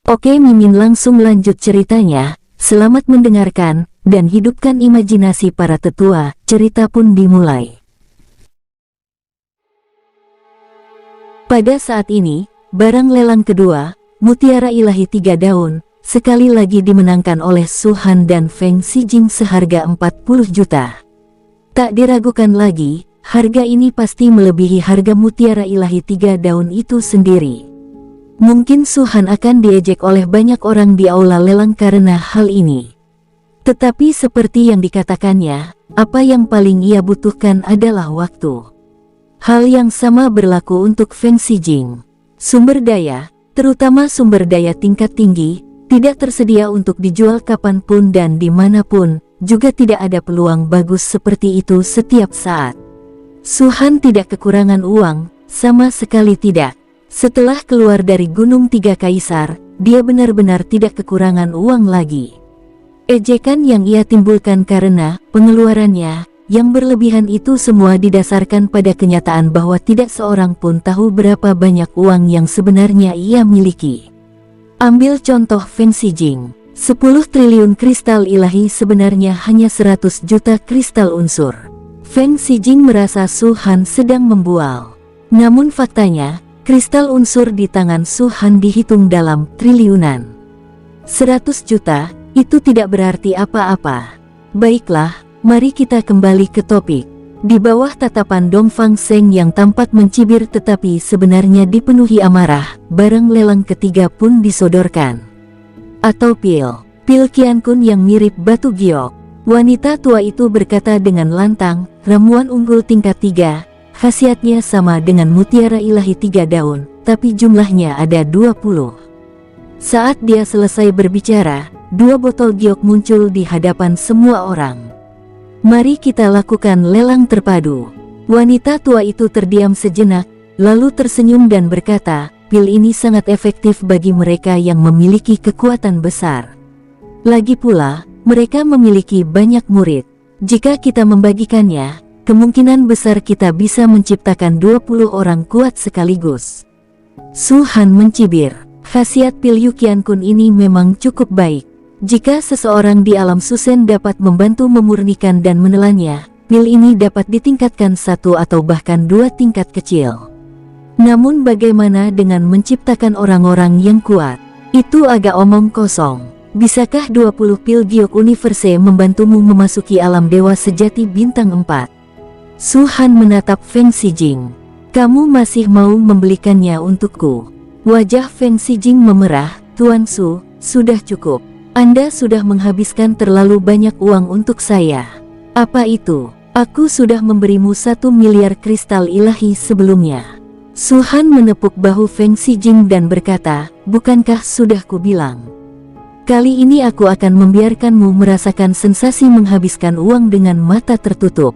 Oke, Mimin langsung lanjut ceritanya. Selamat mendengarkan, dan hidupkan imajinasi para tetua. Cerita pun dimulai. Pada saat ini, barang lelang kedua, Mutiara Ilahi 3 daun, sekali lagi dimenangkan oleh Su Han dan Feng Xijing seharga 40 juta. Tak diragukan lagi, harga ini pasti melebihi harga Mutiara Ilahi 3 daun itu sendiri. Mungkin Su Han akan diejek oleh banyak orang di aula lelang karena hal ini. Tetapi seperti yang dikatakannya, apa yang paling ia butuhkan adalah waktu. Hal yang sama berlaku untuk Feng Xijing. Sumber daya, terutama sumber daya tingkat tinggi, tidak tersedia untuk dijual kapanpun dan dimanapun, juga tidak ada peluang bagus seperti itu setiap saat. Su Han tidak kekurangan uang, sama sekali tidak. Setelah keluar dari Gunung Tiga Kaisar, dia benar-benar tidak kekurangan uang lagi. Ejekan yang ia timbulkan karena pengeluarannya yang berlebihan itu semua didasarkan pada kenyataan bahwa tidak seorang pun tahu berapa banyak uang yang sebenarnya ia miliki. Ambil contoh Feng Xijing, 10 triliun kristal ilahi sebenarnya hanya 100 juta kristal unsur. Feng Xijing merasa Su Han sedang membual. Namun faktanya, kristal unsur di tangan Su Han dihitung dalam triliunan. 100 juta, itu tidak berarti apa-apa. Baiklah, mari kita kembali ke topik. Di bawah tatapan Dongfang Seng yang tampak mencibir tetapi sebenarnya dipenuhi amarah, barang lelang ketiga pun disodorkan. Atau pil Qiankun yang mirip batu giok. Wanita tua itu berkata dengan lantang, ramuan unggul tingkat 3. Khasiatnya sama dengan Mutiara Ilahi 3 daun, tapi jumlahnya ada 20. Saat dia selesai berbicara, 2 botol giok muncul di hadapan semua orang. Mari kita lakukan lelang terpadu. Wanita tua itu terdiam sejenak, lalu tersenyum dan berkata, pil ini sangat efektif bagi mereka yang memiliki kekuatan besar. Lagi pula, mereka memiliki banyak murid. Jika kita membagikannya, kemungkinan besar kita bisa menciptakan 20 orang kuat sekaligus. Su Han mencibir. Khasiat pil Qiankun ini memang cukup baik. Jika seseorang di alam Susen dapat membantu memurnikan dan menelannya, pil ini dapat ditingkatkan 1 atau bahkan 2 tingkat kecil. Namun bagaimana dengan menciptakan orang-orang yang kuat? Itu agak omong kosong. Bisakah 20 pil giok universe membantumu memasuki alam dewa sejati bintang 4? Su Han menatap Feng Xijing. Kamu masih mau membelikannya untukku? Wajah Feng Xijing memerah. Tuan Su, sudah cukup. Anda sudah menghabiskan terlalu banyak uang untuk saya. Apa itu? Aku sudah memberimu 1 miliar kristal ilahi sebelumnya. Su Han menepuk bahu Feng Xijing dan berkata, bukankah sudah kubilang? Kali ini aku akan membiarkanmu merasakan sensasi menghabiskan uang dengan mata tertutup.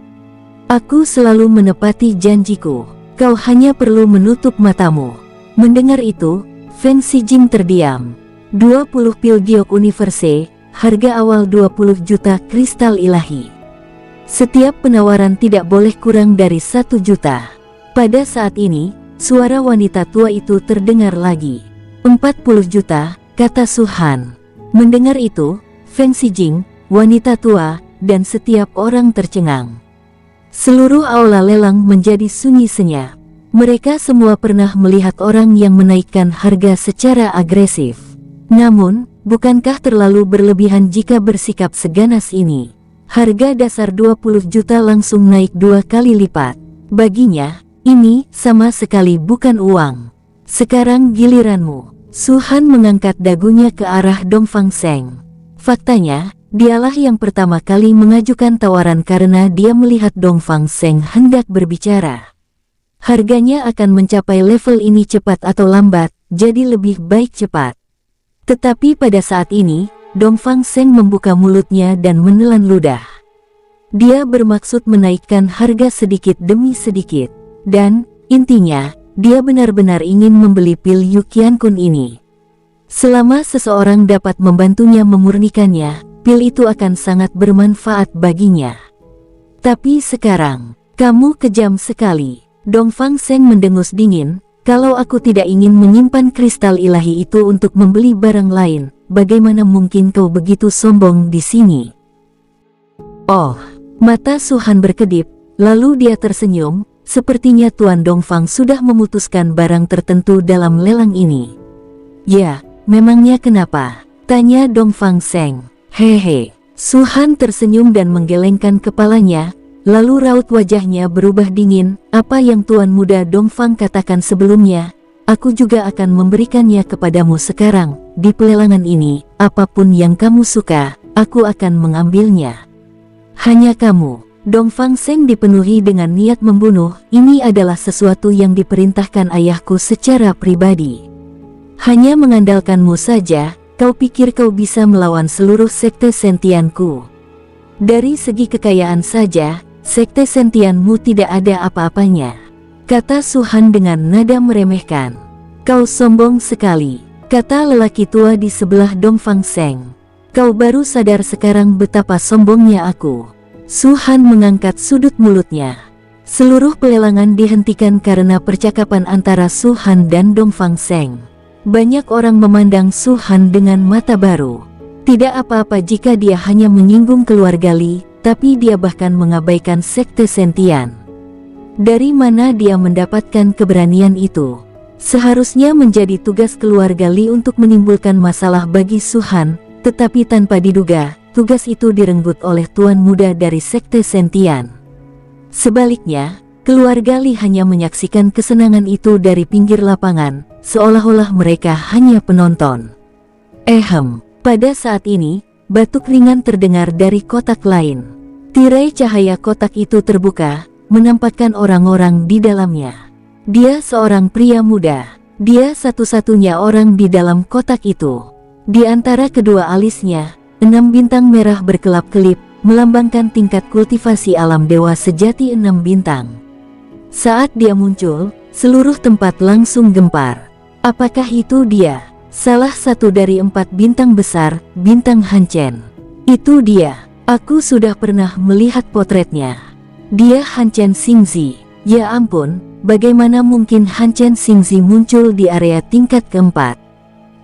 Aku selalu menepati janjiku. Kau hanya perlu menutup matamu. Mendengar itu, Feng Xijing terdiam. 20 pil giok universe, harga awal 20 juta kristal ilahi. Setiap penawaran tidak boleh kurang dari 1 juta. Pada saat ini, suara wanita tua itu terdengar lagi. 40 juta, kata Su Han. Mendengar itu, Feng Xijing, wanita tua, dan setiap orang tercengang. Seluruh aula lelang menjadi sunyi senyap. Mereka semua pernah melihat orang yang menaikkan harga secara agresif. Namun, bukankah terlalu berlebihan jika bersikap seganas ini? Harga dasar 20 juta langsung naik 2 kali lipat. Baginya, ini sama sekali bukan uang. Sekarang giliranmu. Su Han mengangkat dagunya ke arah Dongfang Seng. Faktanya, dialah yang pertama kali mengajukan tawaran karena dia melihat Dongfang Seng hendak berbicara. Harganya akan mencapai level ini cepat atau lambat, jadi lebih baik cepat. Tetapi pada saat ini, Dongfang Seng membuka mulutnya dan menelan ludah. Dia bermaksud menaikkan harga sedikit demi sedikit. Dan, intinya, dia benar-benar ingin membeli pil Qiankun ini. Selama seseorang dapat membantunya memurnikannya, pil itu akan sangat bermanfaat baginya. Tapi sekarang, kamu kejam sekali. Dongfang Seng mendengus dingin, Kalau aku tidak ingin menyimpan kristal ilahi itu untuk membeli barang lain, bagaimana mungkin kau begitu sombong di sini? Oh, mata Su Han berkedip, lalu dia tersenyum, sepertinya Tuan Dongfang sudah memutuskan barang tertentu dalam lelang ini. Ya, memangnya kenapa? Tanya Dongfang Seng. Hehe. Su Han tersenyum dan menggelengkan kepalanya, lalu raut wajahnya berubah dingin. Apa yang Tuan Muda Dongfang katakan sebelumnya, aku juga akan memberikannya kepadamu sekarang. Di pelelangan ini, apapun yang kamu suka, aku akan mengambilnya. Hanya kamu. Dongfang Seng dipenuhi dengan niat membunuh. Ini adalah sesuatu yang diperintahkan ayahku secara pribadi. Hanya mengandalkanmu saja, kau pikir kau bisa melawan seluruh sekte sentianku? Dari segi kekayaan saja, sekte sentianmu tidak ada apa-apanya, kata Su Han dengan nada meremehkan. Kau sombong sekali, kata lelaki tua di sebelah Dongfang Seng. Kau baru sadar sekarang betapa sombongnya aku. Su Han mengangkat sudut mulutnya. Seluruh pelelangan dihentikan karena percakapan antara Su Han dan Dongfang Seng. Banyak orang memandang Su Han dengan mata baru. Tidak apa-apa jika dia hanya menyinggung keluarga Li, tapi dia bahkan mengabaikan sekte sentian. Dari mana dia mendapatkan keberanian itu? Seharusnya menjadi tugas keluarga Li untuk menimbulkan masalah bagi Su Han, tetapi tanpa diduga, tugas itu direnggut oleh tuan muda dari sekte sentian. Sebaliknya, keluarga Li hanya menyaksikan kesenangan itu dari pinggir lapangan, seolah-olah mereka hanya penonton. Pada saat ini, batuk ringan terdengar dari kotak lain. Tirai cahaya kotak itu terbuka, menampakkan orang-orang di dalamnya. Dia seorang pria muda. Dia satu-satunya orang di dalam kotak itu. Di antara kedua alisnya, 6 bintang merah berkelap-kelip, melambangkan tingkat kultivasi alam dewa sejati 6 bintang. Saat dia muncul, seluruh tempat langsung gempar. Apakah itu dia? Salah satu dari 4 bintang besar, bintang Han Chen. Itu dia. Aku sudah pernah melihat potretnya. Dia Han Chen Xingzi. Ya ampun, bagaimana mungkin Han Chen Xingzi muncul di area tingkat keempat?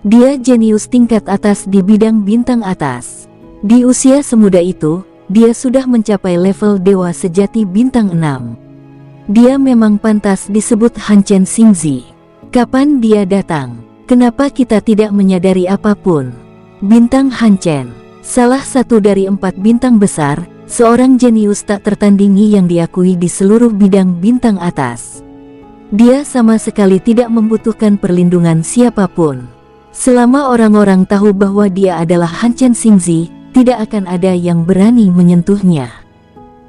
Dia jenius tingkat atas di bidang bintang atas. Di usia semuda itu, dia sudah mencapai level dewa sejati bintang 6. Dia memang pantas disebut Han Chen Xingzi. Kapan dia datang? Kenapa kita tidak menyadari apapun? Bintang Han Chen, salah satu dari 4 bintang besar, seorang jenius tak tertandingi yang diakui di seluruh bidang bintang atas. Dia sama sekali tidak membutuhkan perlindungan siapapun. Selama orang-orang tahu bahwa dia adalah Han Chen Xingzi, tidak akan ada yang berani menyentuhnya.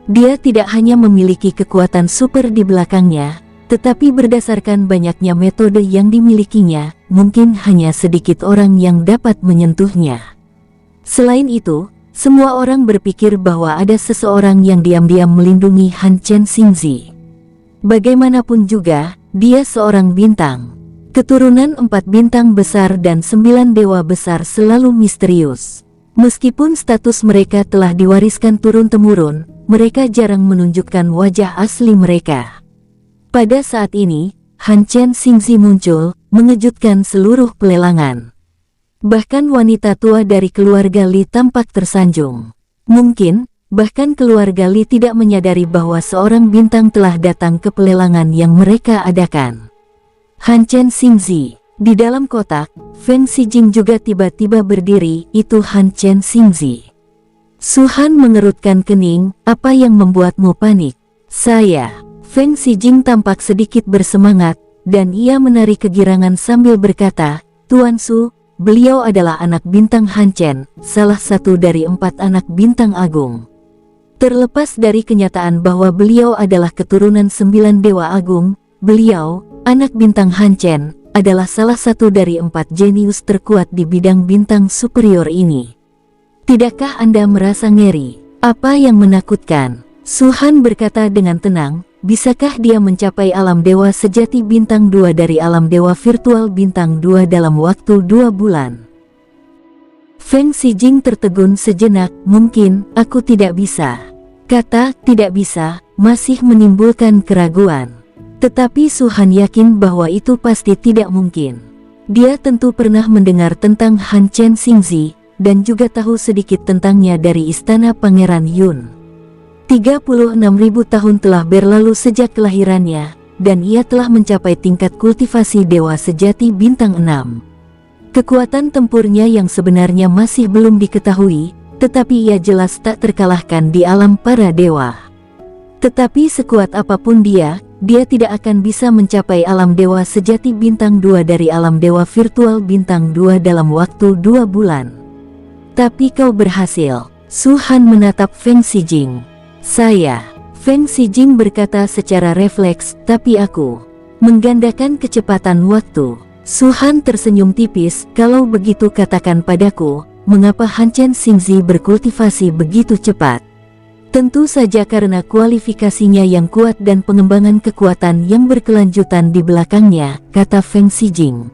Dia tidak hanya memiliki kekuatan super di belakangnya, tetapi berdasarkan banyaknya metode yang dimilikinya, mungkin hanya sedikit orang yang dapat menyentuhnya. Selain itu, semua orang berpikir bahwa ada seseorang yang diam-diam melindungi Han Chen Xingzi. Bagaimanapun juga, dia seorang bintang. Keturunan 4 bintang besar dan 9 dewa besar selalu misterius. Meskipun status mereka telah diwariskan turun-temurun, mereka jarang menunjukkan wajah asli mereka. Pada saat ini, Han Chen Xingzi muncul, mengejutkan seluruh pelelangan. Bahkan wanita tua dari keluarga Li tampak tersanjung. Mungkin, bahkan keluarga Li tidak menyadari bahwa seorang bintang telah datang ke pelelangan yang mereka adakan. Han Chen Xingzi. Di dalam kotak, Feng Xijing juga tiba-tiba berdiri. Itu Han Chen Xingzi. Su Han mengerutkan kening. Apa yang membuatmu panik? Saya. Feng Xijing tampak sedikit bersemangat, dan ia menarik kegirangan sambil berkata, Tuan Su, beliau adalah anak bintang Han Chen, salah satu dari 4 anak bintang agung. Terlepas dari kenyataan bahwa beliau adalah keturunan 9 dewa agung, beliau, anak bintang Han Chen, adalah salah satu dari 4 jenius terkuat di bidang bintang superior ini. Tidakkah Anda merasa ngeri? Apa yang menakutkan? Su Han berkata dengan tenang. Bisakah dia mencapai alam dewa sejati bintang 2 dari alam dewa virtual bintang 2 dalam waktu 2 bulan? Feng Xijing tertegun sejenak. Mungkin, aku tidak bisa. Kata tidak bisa masih menimbulkan keraguan. Tetapi Su Han yakin bahwa itu pasti tidak mungkin. Dia tentu pernah mendengar tentang Han Chen Xingzi, dan juga tahu sedikit tentangnya dari istana Pangeran Yun. 36.000 tahun telah berlalu sejak kelahirannya, dan ia telah mencapai tingkat kultivasi dewa sejati bintang 6. Kekuatan tempurnya yang sebenarnya masih belum diketahui, tetapi ia jelas tak terkalahkan di alam para dewa. Tetapi sekuat apapun dia tidak akan bisa mencapai alam dewa sejati bintang 2 dari alam dewa virtual bintang 2 dalam waktu 2 bulan. Tapi kau berhasil. Su Han menatap Feng Xijing. Saya. Feng Xijing berkata secara refleks, tapi aku menggandakan kecepatan waktu. Su Han tersenyum tipis, kalau begitu katakan padaku, mengapa Han Chen Xingzi berkultivasi begitu cepat? Tentu saja karena kualifikasinya yang kuat dan pengembangan kekuatan yang berkelanjutan di belakangnya, kata Feng Xijing.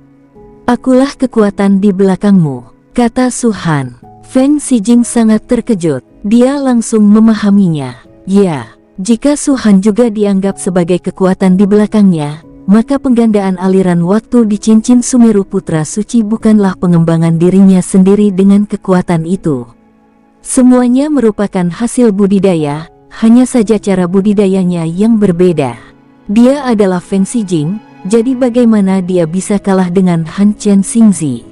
Akulah kekuatan di belakangmu, kata Su Han. Feng Xijing sangat terkejut, dia langsung memahaminya. Ya, jika Su Han juga dianggap sebagai kekuatan di belakangnya, maka penggandaan aliran waktu di cincin Sumeru Putra Suci bukanlah pengembangan dirinya sendiri dengan kekuatan itu. Semuanya merupakan hasil budidaya, hanya saja cara budidayanya yang berbeda. Dia adalah Feng Xijing, jadi bagaimana dia bisa kalah dengan Han Chen Xingzi?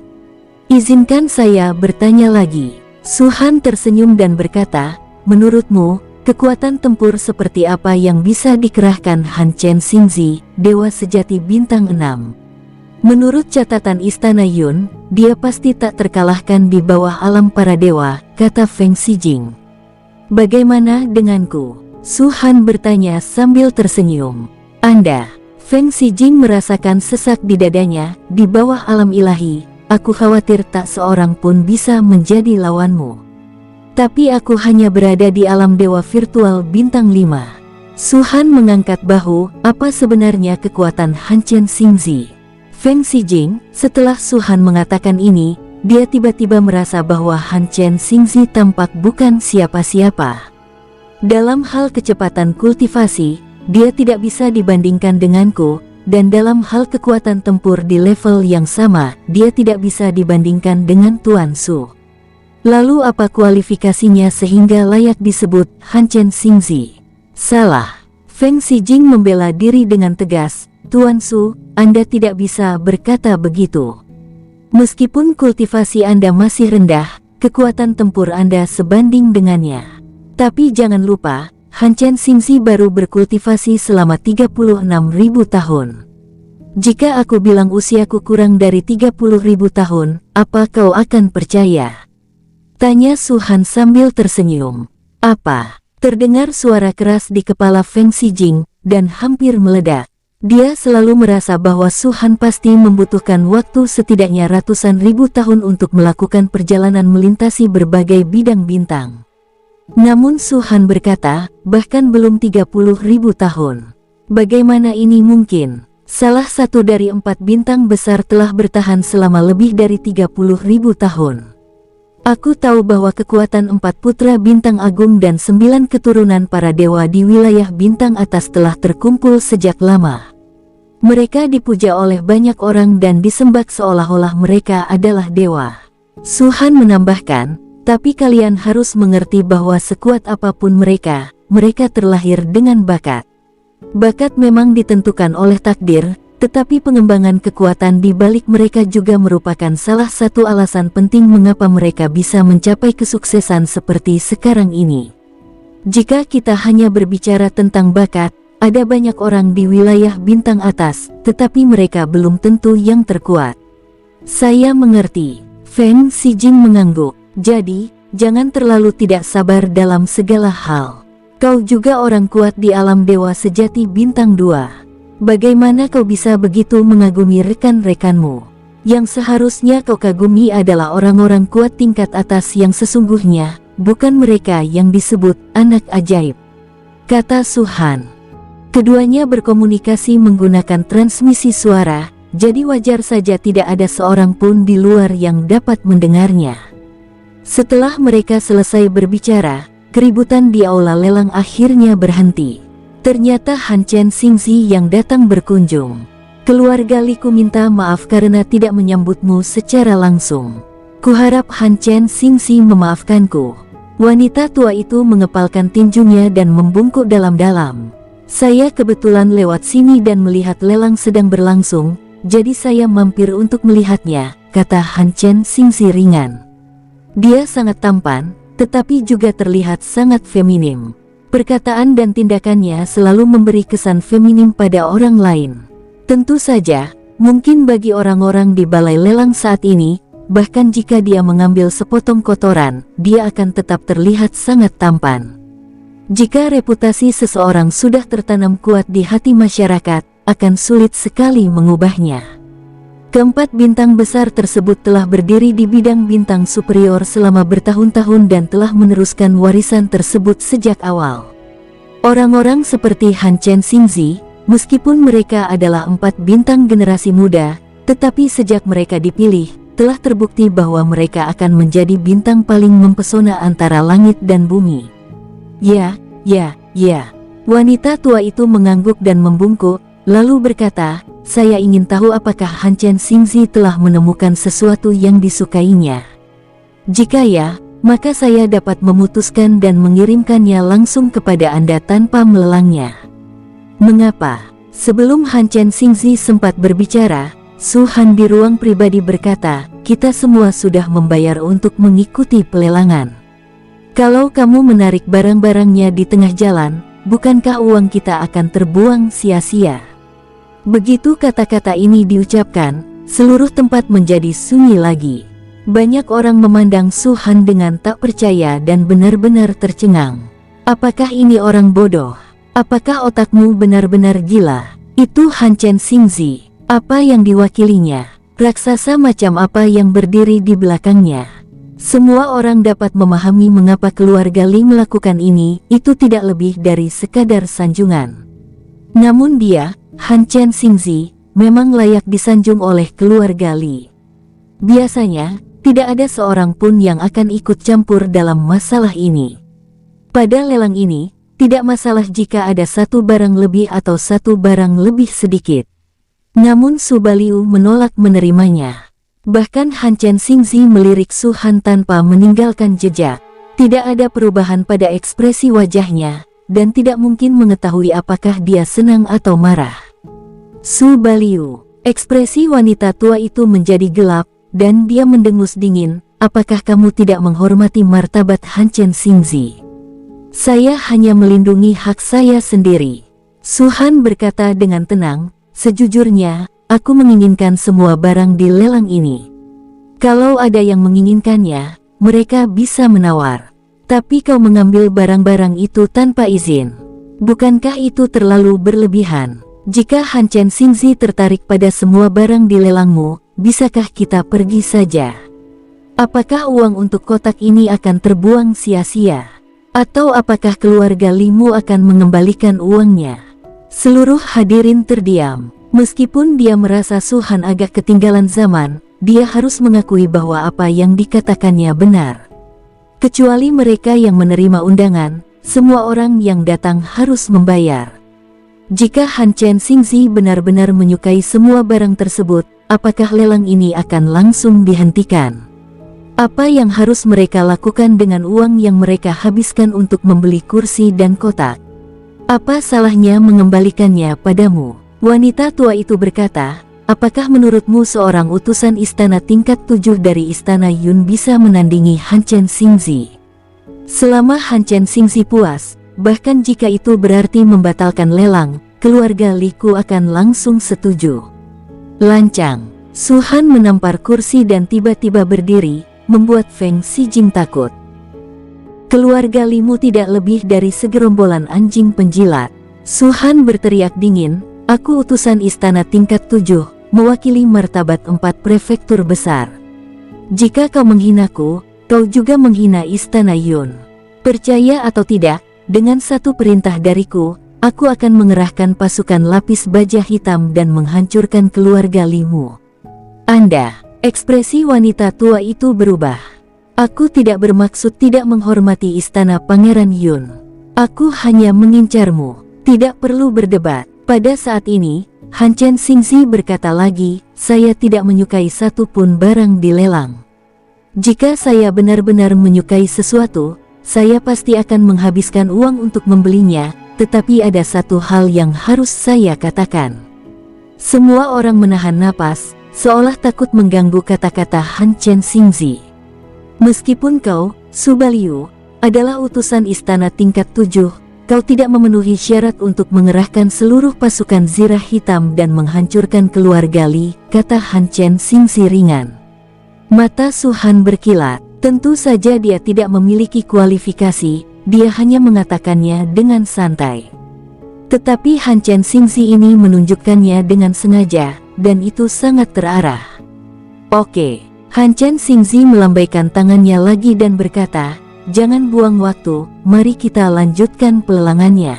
Izinkan saya bertanya lagi. Su Han tersenyum dan berkata, menurutmu, kekuatan tempur seperti apa yang bisa dikerahkan Han Chen Xingzi, dewa sejati bintang 6? Menurut catatan Istana Yun, dia pasti tak terkalahkan di bawah alam para dewa, kata Feng Xijing. Bagaimana denganku? Su Han bertanya sambil tersenyum. Anda? Feng Xijing merasakan sesak di dadanya, di bawah alam ilahi, aku khawatir tak seorang pun bisa menjadi lawanmu. Tapi aku hanya berada di alam dewa virtual bintang 5. Su Han mengangkat bahu, apa sebenarnya kekuatan Han Chen Xingzi? Feng Xijing, setelah Su Han mengatakan ini, dia tiba-tiba merasa bahwa Han Chen Xingzi tampak bukan siapa-siapa. Dalam hal kecepatan kultivasi, dia tidak bisa dibandingkan denganku, dan dalam hal kekuatan tempur di level yang sama, dia tidak bisa dibandingkan dengan Tuan Su. Lalu apa kualifikasinya sehingga layak disebut Han Chen Xingzi? Salah. Feng Xijing membela diri dengan tegas, Tuan Su, Anda tidak bisa berkata begitu. Meskipun kultivasi Anda masih rendah, kekuatan tempur Anda sebanding dengannya. Tapi jangan lupa, Han Chen Xingzi baru berkultivasi selama 36.000 tahun. Jika aku bilang usiaku kurang dari 30.000 tahun, apa kau akan percaya? Tanya Su Han sambil tersenyum. Apa? Terdengar suara keras di kepala Feng Xijing, dan hampir meledak. Dia selalu merasa bahwa Su Han pasti membutuhkan waktu setidaknya ratusan ribu tahun untuk melakukan perjalanan melintasi berbagai bidang bintang. Namun Su Han berkata, bahkan belum 30.000 tahun. Bagaimana ini mungkin? Salah satu dari 4 bintang besar telah bertahan selama lebih dari 30.000 tahun. Aku tahu bahwa kekuatan 4 putra bintang agung dan 9 keturunan para dewa di wilayah bintang atas telah terkumpul sejak lama. Mereka dipuja oleh banyak orang dan disembah seolah-olah mereka adalah dewa. Su Han menambahkan, tapi kalian harus mengerti bahwa sekuat apapun mereka terlahir dengan bakat. Bakat memang ditentukan oleh takdir, tetapi pengembangan kekuatan di balik mereka juga merupakan salah satu alasan penting mengapa mereka bisa mencapai kesuksesan seperti sekarang ini. Jika kita hanya berbicara tentang bakat, ada banyak orang di wilayah bintang atas, tetapi mereka belum tentu yang terkuat. Saya mengerti. Feng Xijing mengangguk. Jadi, jangan terlalu tidak sabar dalam segala hal. Kau juga orang kuat di alam dewa sejati bintang 2. Bagaimana kau bisa begitu mengagumi rekan-rekanmu? Yang seharusnya kau kagumi adalah orang-orang kuat tingkat atas yang sesungguhnya, bukan mereka yang disebut anak ajaib, kata Su Han. Keduanya berkomunikasi menggunakan transmisi suara, jadi wajar saja tidak ada seorang pun di luar yang dapat mendengarnya. Setelah mereka selesai berbicara, keributan di aula lelang akhirnya berhenti. Ternyata Han Chen Xingzi yang datang berkunjung. Keluarga Liku minta maaf karena tidak menyambutmu secara langsung. Kuharap Han Chen Xingzi memaafkanku. Wanita tua itu mengepalkan tinjunya dan membungkuk dalam-dalam. Saya kebetulan lewat sini dan melihat lelang sedang berlangsung, jadi saya mampir untuk melihatnya, kata Han Chen Xingzi ringan. Dia sangat tampan, tetapi juga terlihat sangat feminim. Perkataan dan tindakannya selalu memberi kesan feminim pada orang lain. Tentu saja, mungkin bagi orang-orang di balai lelang saat ini, bahkan jika dia mengambil sepotong kotoran, dia akan tetap terlihat sangat tampan. Jika reputasi seseorang sudah tertanam kuat di hati masyarakat, akan sulit sekali mengubahnya. Keempat bintang besar tersebut telah berdiri di bidang bintang superior selama bertahun-tahun dan telah meneruskan warisan tersebut sejak awal. Orang-orang seperti Han Chen Xingzi, meskipun mereka adalah 4 bintang generasi muda, tetapi sejak mereka dipilih, telah terbukti bahwa mereka akan menjadi bintang paling mempesona antara langit dan bumi. Ya. Wanita tua itu mengangguk dan membungkuk, lalu berkata, saya ingin tahu apakah Han Chen Xingzi telah menemukan sesuatu yang disukainya. Jika ya, maka saya dapat memutuskan dan mengirimkannya langsung kepada Anda tanpa melelangnya. Mengapa? Sebelum Han Chen Xingzi sempat berbicara, Su Han di ruang pribadi berkata, kita semua sudah membayar untuk mengikuti pelelangan. Kalau kamu menarik barang-barangnya di tengah jalan, bukankah uang kita akan terbuang sia-sia? Begitu kata-kata ini diucapkan, seluruh tempat menjadi sunyi lagi. Banyak orang memandang Su Han dengan tak percaya dan benar-benar tercengang. Apakah ini orang bodoh? Apakah otakmu benar-benar gila? Itu Han Chen Xingzi. Apa yang diwakilinya? Raksasa macam apa yang berdiri di belakangnya? Semua orang dapat memahami mengapa keluarga Li melakukan ini, itu tidak lebih dari sekadar sanjungan. Namun dia, Han Chen Xingzi, memang layak disanjung oleh keluarga Li. Biasanya, tidak ada seorang pun yang akan ikut campur dalam masalah ini. Pada lelang ini, tidak masalah jika ada satu barang lebih atau satu barang lebih sedikit. Namun Su Baliu menolak menerimanya. Bahkan Han Chen Xingzi melirik Su Han tanpa meninggalkan jejak. Tidak ada perubahan pada ekspresi wajahnya, dan tidak mungkin mengetahui apakah dia senang atau marah. Su Baliu, ekspresi wanita tua itu menjadi gelap, dan dia mendengus dingin, apakah kamu tidak menghormati martabat Han Chen Xingzi? Saya hanya melindungi hak saya sendiri. Su Han berkata dengan tenang, sejujurnya, aku menginginkan semua barang di lelang ini. Kalau ada yang menginginkannya, mereka bisa menawar. Tapi kau mengambil barang-barang itu tanpa izin. Bukankah itu terlalu berlebihan? Jika Han Chen Xingzi tertarik pada semua barang di lelangmu, bisakah kita pergi saja? Apakah uang untuk kotak ini akan terbuang sia-sia? Atau apakah keluarga Limu akan mengembalikan uangnya? Seluruh hadirin terdiam. Meskipun dia merasa Su Han agak ketinggalan zaman, dia harus mengakui bahwa apa yang dikatakannya benar. Kecuali mereka yang menerima undangan, semua orang yang datang harus membayar. Jika Han Chen Xingzi benar-benar menyukai semua barang tersebut, apakah lelang ini akan langsung dihentikan? Apa yang harus mereka lakukan dengan uang yang mereka habiskan untuk membeli kursi dan kotak? Apa salahnya mengembalikannya padamu? Wanita tua itu berkata, apakah menurutmu seorang utusan istana tingkat 7 dari istana Yun bisa menandingi Han Chen Xingzi? Selama Han Chen Xingzi puas, bahkan jika itu berarti membatalkan lelang, keluarga Liku akan langsung setuju. Lancang, Su Han menampar kursi dan tiba-tiba berdiri, membuat Feng Xijing takut. Keluarga Limu tidak lebih dari segerombolan anjing penjilat. Su Han berteriak dingin, aku utusan istana tingkat 7, mewakili martabat 4 prefektur besar. Jika kau menghinaku, kau juga menghina istana Yun. Percaya atau tidak, dengan satu perintah dariku, aku akan mengerahkan pasukan lapis baja hitam dan menghancurkan keluarga Limu. Anda, ekspresi wanita tua itu berubah. Aku tidak bermaksud tidak menghormati istana Pangeran Yun. Aku hanya mengincarmu. Tidak perlu berdebat. Pada saat ini, Han Chen Xingzi berkata lagi, saya tidak menyukai satupun barang di lelang. Jika saya benar-benar menyukai sesuatu, saya pasti akan menghabiskan uang untuk membelinya, tetapi ada satu hal yang harus saya katakan. Semua orang menahan napas, seolah takut mengganggu kata-kata Han Chen Xingzi. Meskipun kau, Su Baliu, adalah utusan istana tingkat 7, kau tidak memenuhi syarat untuk mengerahkan seluruh pasukan zirah hitam dan menghancurkan keluarga Li, kata Han Chen Xingzi ringan. Mata Su Han berkilat. Tentu saja dia tidak memiliki kualifikasi, dia hanya mengatakannya dengan santai. Tetapi Han Chen Xingzi ini menunjukkannya dengan sengaja, dan itu sangat terarah. Oke, Han Chen Xingzi melambaikan tangannya lagi dan berkata, jangan buang waktu, mari kita lanjutkan pelelangannya.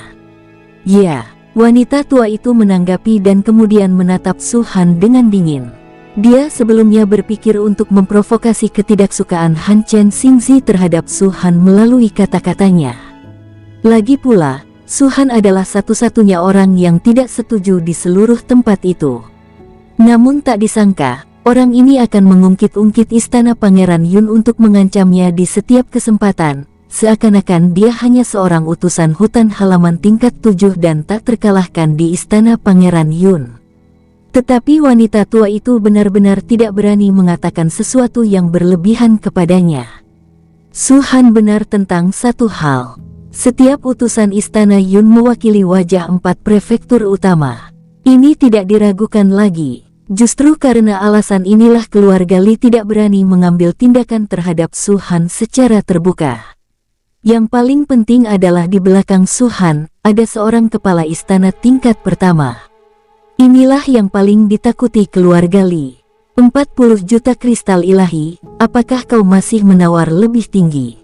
Ya, wanita tua itu menanggapi dan kemudian menatap Su Han dengan dingin. Dia sebelumnya berpikir untuk memprovokasi ketidaksukaan Han Chen Xingzi terhadap Su Han melalui kata-katanya. Lagi pula, Su Han adalah satu-satunya orang yang tidak setuju di seluruh tempat itu. Namun tak disangka, orang ini akan mengungkit-ungkit istana Pangeran Yun untuk mengancamnya di setiap kesempatan, seakan-akan dia hanya seorang utusan hutan halaman tingkat 7 dan tak terkalahkan di istana Pangeran Yun. Tetapi wanita tua itu benar-benar tidak berani mengatakan sesuatu yang berlebihan kepadanya. Su Han benar tentang satu hal. Setiap utusan istana Yun mewakili wajah 4 prefektur utama. Ini tidak diragukan lagi. Justru karena alasan inilah keluarga Li tidak berani mengambil tindakan terhadap Su Han secara terbuka. Yang paling penting adalah di belakang Su Han, ada seorang kepala istana tingkat pertama. Inilah yang paling ditakuti keluarga Li. 40 juta kristal ilahi, apakah kau masih menawar lebih tinggi?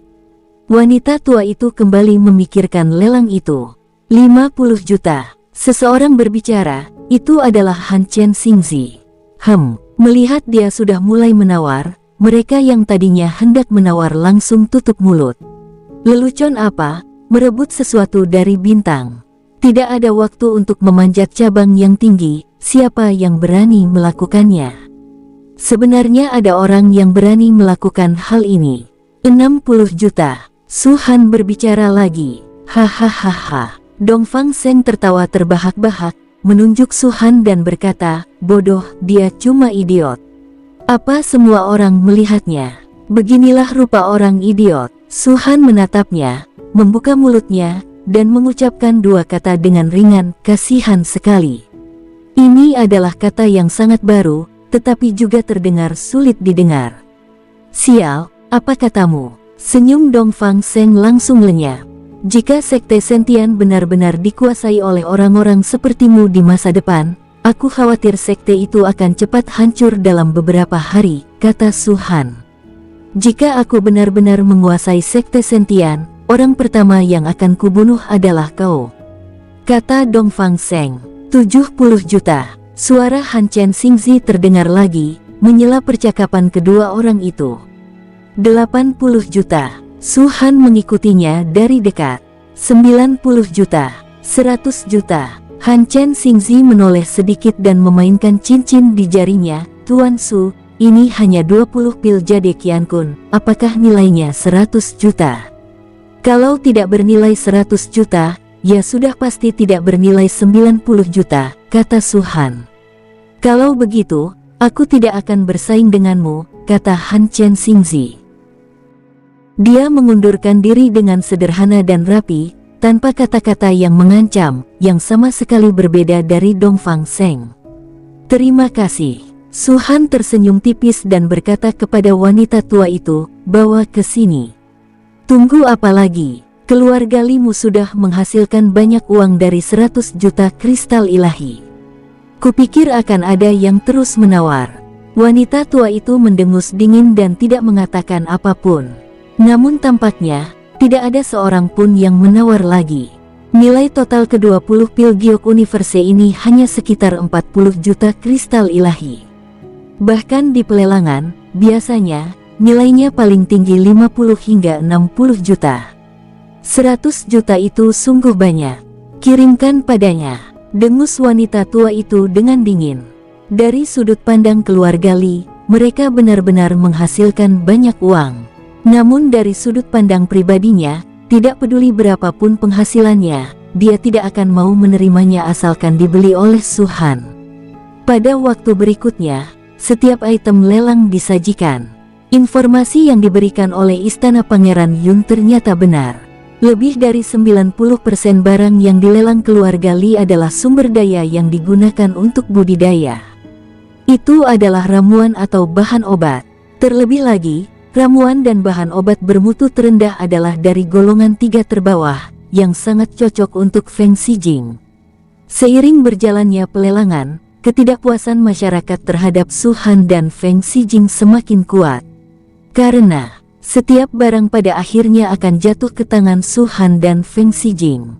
Wanita tua itu kembali memikirkan lelang itu. 50 juta. Seseorang berbicara, itu adalah Han Chen Xingzi. Melihat dia sudah mulai menawar, mereka yang tadinya hendak menawar langsung tutup mulut. Lelucon apa, merebut sesuatu dari bintang. Tidak ada waktu untuk memanjat cabang yang tinggi, siapa yang berani melakukannya? Sebenarnya ada orang yang berani melakukan hal ini. 60 juta. Su Han berbicara lagi. Hahaha. Dongfang Seng tertawa terbahak-bahak, menunjuk Su Han dan berkata, bodoh, dia cuma idiot. Apa semua orang melihatnya? Beginilah rupa orang idiot. Su Han menatapnya, membuka mulutnya, dan mengucapkan 2 kata dengan ringan, kasihan sekali. Ini adalah kata yang sangat baru, tetapi juga terdengar sulit didengar. Sial, apa katamu? Senyum Dongfang Seng langsung lenyap. Jika Sekte Sentian benar-benar dikuasai oleh orang-orang sepertimu di masa depan, aku khawatir sekte itu akan cepat hancur dalam beberapa hari, kata Su Han. Jika aku benar-benar menguasai Sekte Sentian, orang pertama yang akan kubunuh adalah kau, kata Dongfang Seng. 70 juta. Suara Han Chen Xingzi terdengar lagi, menyela percakapan kedua orang itu. 80 juta. Su Han mengikutinya dari dekat. 90 juta. 100 juta. Han Chen Xingzi menoleh sedikit dan memainkan cincin di jarinya. Tuan Su, ini hanya 20 pil jade Qian Kun, apakah nilainya 100 juta? Kalau tidak bernilai 100 juta, ya sudah pasti tidak bernilai 90 juta, kata Su Han. Kalau begitu, aku tidak akan bersaing denganmu, kata Han Chen Xingzi. Dia mengundurkan diri dengan sederhana dan rapi, tanpa kata-kata yang mengancam, yang sama sekali berbeda dari Dongfang Seng. Terima kasih. Su Han tersenyum tipis dan berkata kepada wanita tua itu, bawa ke sini. Tunggu apa lagi? Keluarga Limu sudah menghasilkan banyak uang dari 100 juta kristal ilahi. Kupikir akan ada yang terus menawar. Wanita tua itu mendengus dingin dan tidak mengatakan apapun. Namun tampaknya, tidak ada seorang pun yang menawar lagi. Nilai total ke-20 pil giok universe ini hanya sekitar 40 juta kristal ilahi. Bahkan di pelelangan, biasanya, nilainya paling tinggi 50 hingga 60 juta. 100 juta itu sungguh banyak. Kirimkan padanya, dengus wanita tua itu dengan dingin. Dari sudut pandang keluarga Li, mereka benar-benar menghasilkan banyak uang. Namun dari sudut pandang pribadinya, tidak peduli berapapun penghasilannya, dia tidak akan mau menerimanya asalkan dibeli oleh Su Han. Pada waktu berikutnya, setiap item lelang disajikan. Informasi yang diberikan oleh Istana Pangeran Yun ternyata benar. Lebih dari 90% barang yang dilelang keluarga Li adalah sumber daya yang digunakan untuk budidaya. Itu adalah ramuan atau bahan obat. Terlebih lagi, ramuan dan bahan obat bermutu terendah adalah dari golongan 3 terbawah, yang sangat cocok untuk Feng Xijing. Seiring berjalannya pelelangan, ketidakpuasan masyarakat terhadap Su Han dan Feng Xijing semakin kuat. Karena setiap barang pada akhirnya akan jatuh ke tangan Su Han dan Feng Xijing.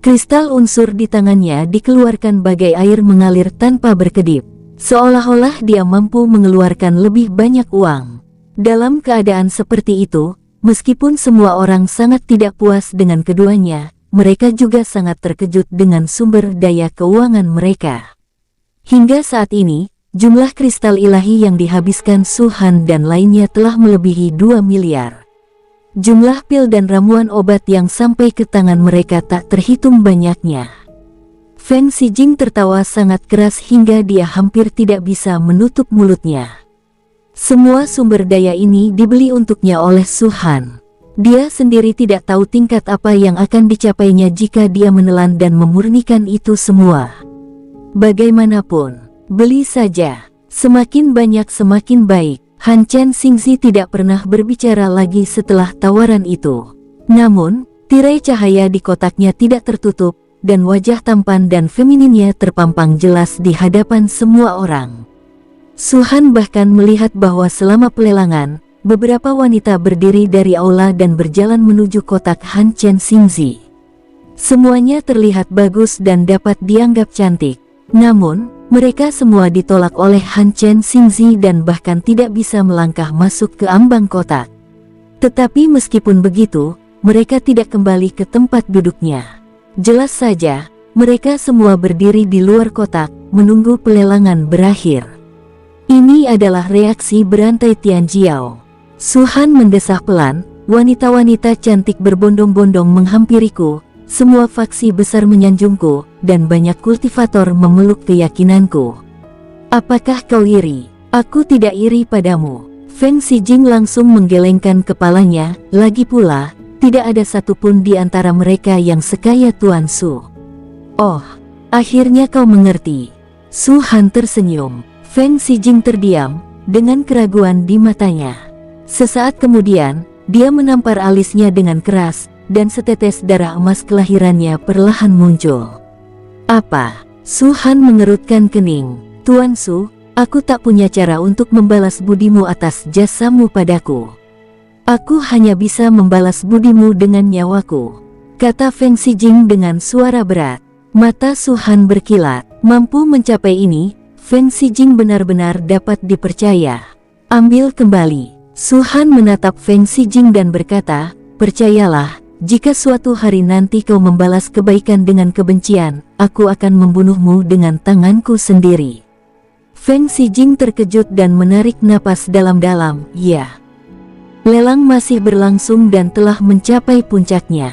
Kristal unsur di tangannya dikeluarkan bagai air mengalir tanpa berkedip. Seolah-olah dia mampu mengeluarkan lebih banyak uang. Dalam keadaan seperti itu, meskipun semua orang sangat tidak puas dengan keduanya, mereka juga sangat terkejut dengan sumber daya keuangan mereka. Hingga saat ini, jumlah kristal ilahi yang dihabiskan Su Han dan lainnya telah melebihi 2 miliar. Jumlah pil dan ramuan obat yang sampai ke tangan mereka tak terhitung banyaknya. Feng Xijing tertawa sangat keras hingga dia hampir tidak bisa menutup mulutnya. Semua sumber daya ini dibeli untuknya oleh Su Han. Dia sendiri tidak tahu tingkat apa yang akan dicapainya jika dia menelan dan memurnikan itu semua. Bagaimanapun, beli saja. Semakin banyak semakin baik. Han Chen Xingzi tidak pernah berbicara lagi setelah tawaran itu. Namun, tirai cahaya di kotaknya tidak tertutup, dan wajah tampan dan femininnya terpampang jelas di hadapan semua orang. Su Han bahkan melihat bahwa selama pelelangan, beberapa wanita berdiri dari aula dan berjalan menuju kotak Han Chen Xingzi. Semuanya terlihat bagus dan dapat dianggap cantik. Namun, mereka semua ditolak oleh Han Chen Xingzi dan bahkan tidak bisa melangkah masuk ke ambang kotak. Tetapi meskipun begitu, mereka tidak kembali ke tempat duduknya. Jelas saja, mereka semua berdiri di luar kotak, menunggu pelelangan berakhir. Ini adalah reaksi berantai Tianjiao. Su Han mendesah pelan, wanita-wanita cantik berbondong-bondong menghampiriku, semua faksi besar menyanjungku, dan banyak kultivator memeluk keyakinanku. Apakah kau iri? Aku tidak iri padamu. Feng Xijing langsung menggelengkan kepalanya, lagi pula, tidak ada satupun di antara mereka yang sekaya Tuan Su. Oh, akhirnya kau mengerti. Su Han tersenyum. Feng Xijing terdiam, dengan keraguan di matanya. Sesaat kemudian, dia menampar alisnya dengan keras, dan setetes darah emas kelahirannya perlahan muncul. Apa? Su Han mengerutkan kening. Tuan Su, aku tak punya cara untuk membalas budimu atas jasamu padaku. Aku hanya bisa membalas budimu dengan nyawaku, kata Feng Xijing dengan suara berat. Mata Su Han berkilat. Mampu mencapai ini, Feng Xijing benar-benar dapat dipercaya. Ambil kembali. Su Han menatap Feng Xijing dan berkata, percayalah, jika suatu hari nanti kau membalas kebaikan dengan kebencian, aku akan membunuhmu dengan tanganku sendiri. Feng Xijing terkejut dan menarik napas dalam-dalam. Ya. Lelang masih berlangsung dan telah mencapai puncaknya.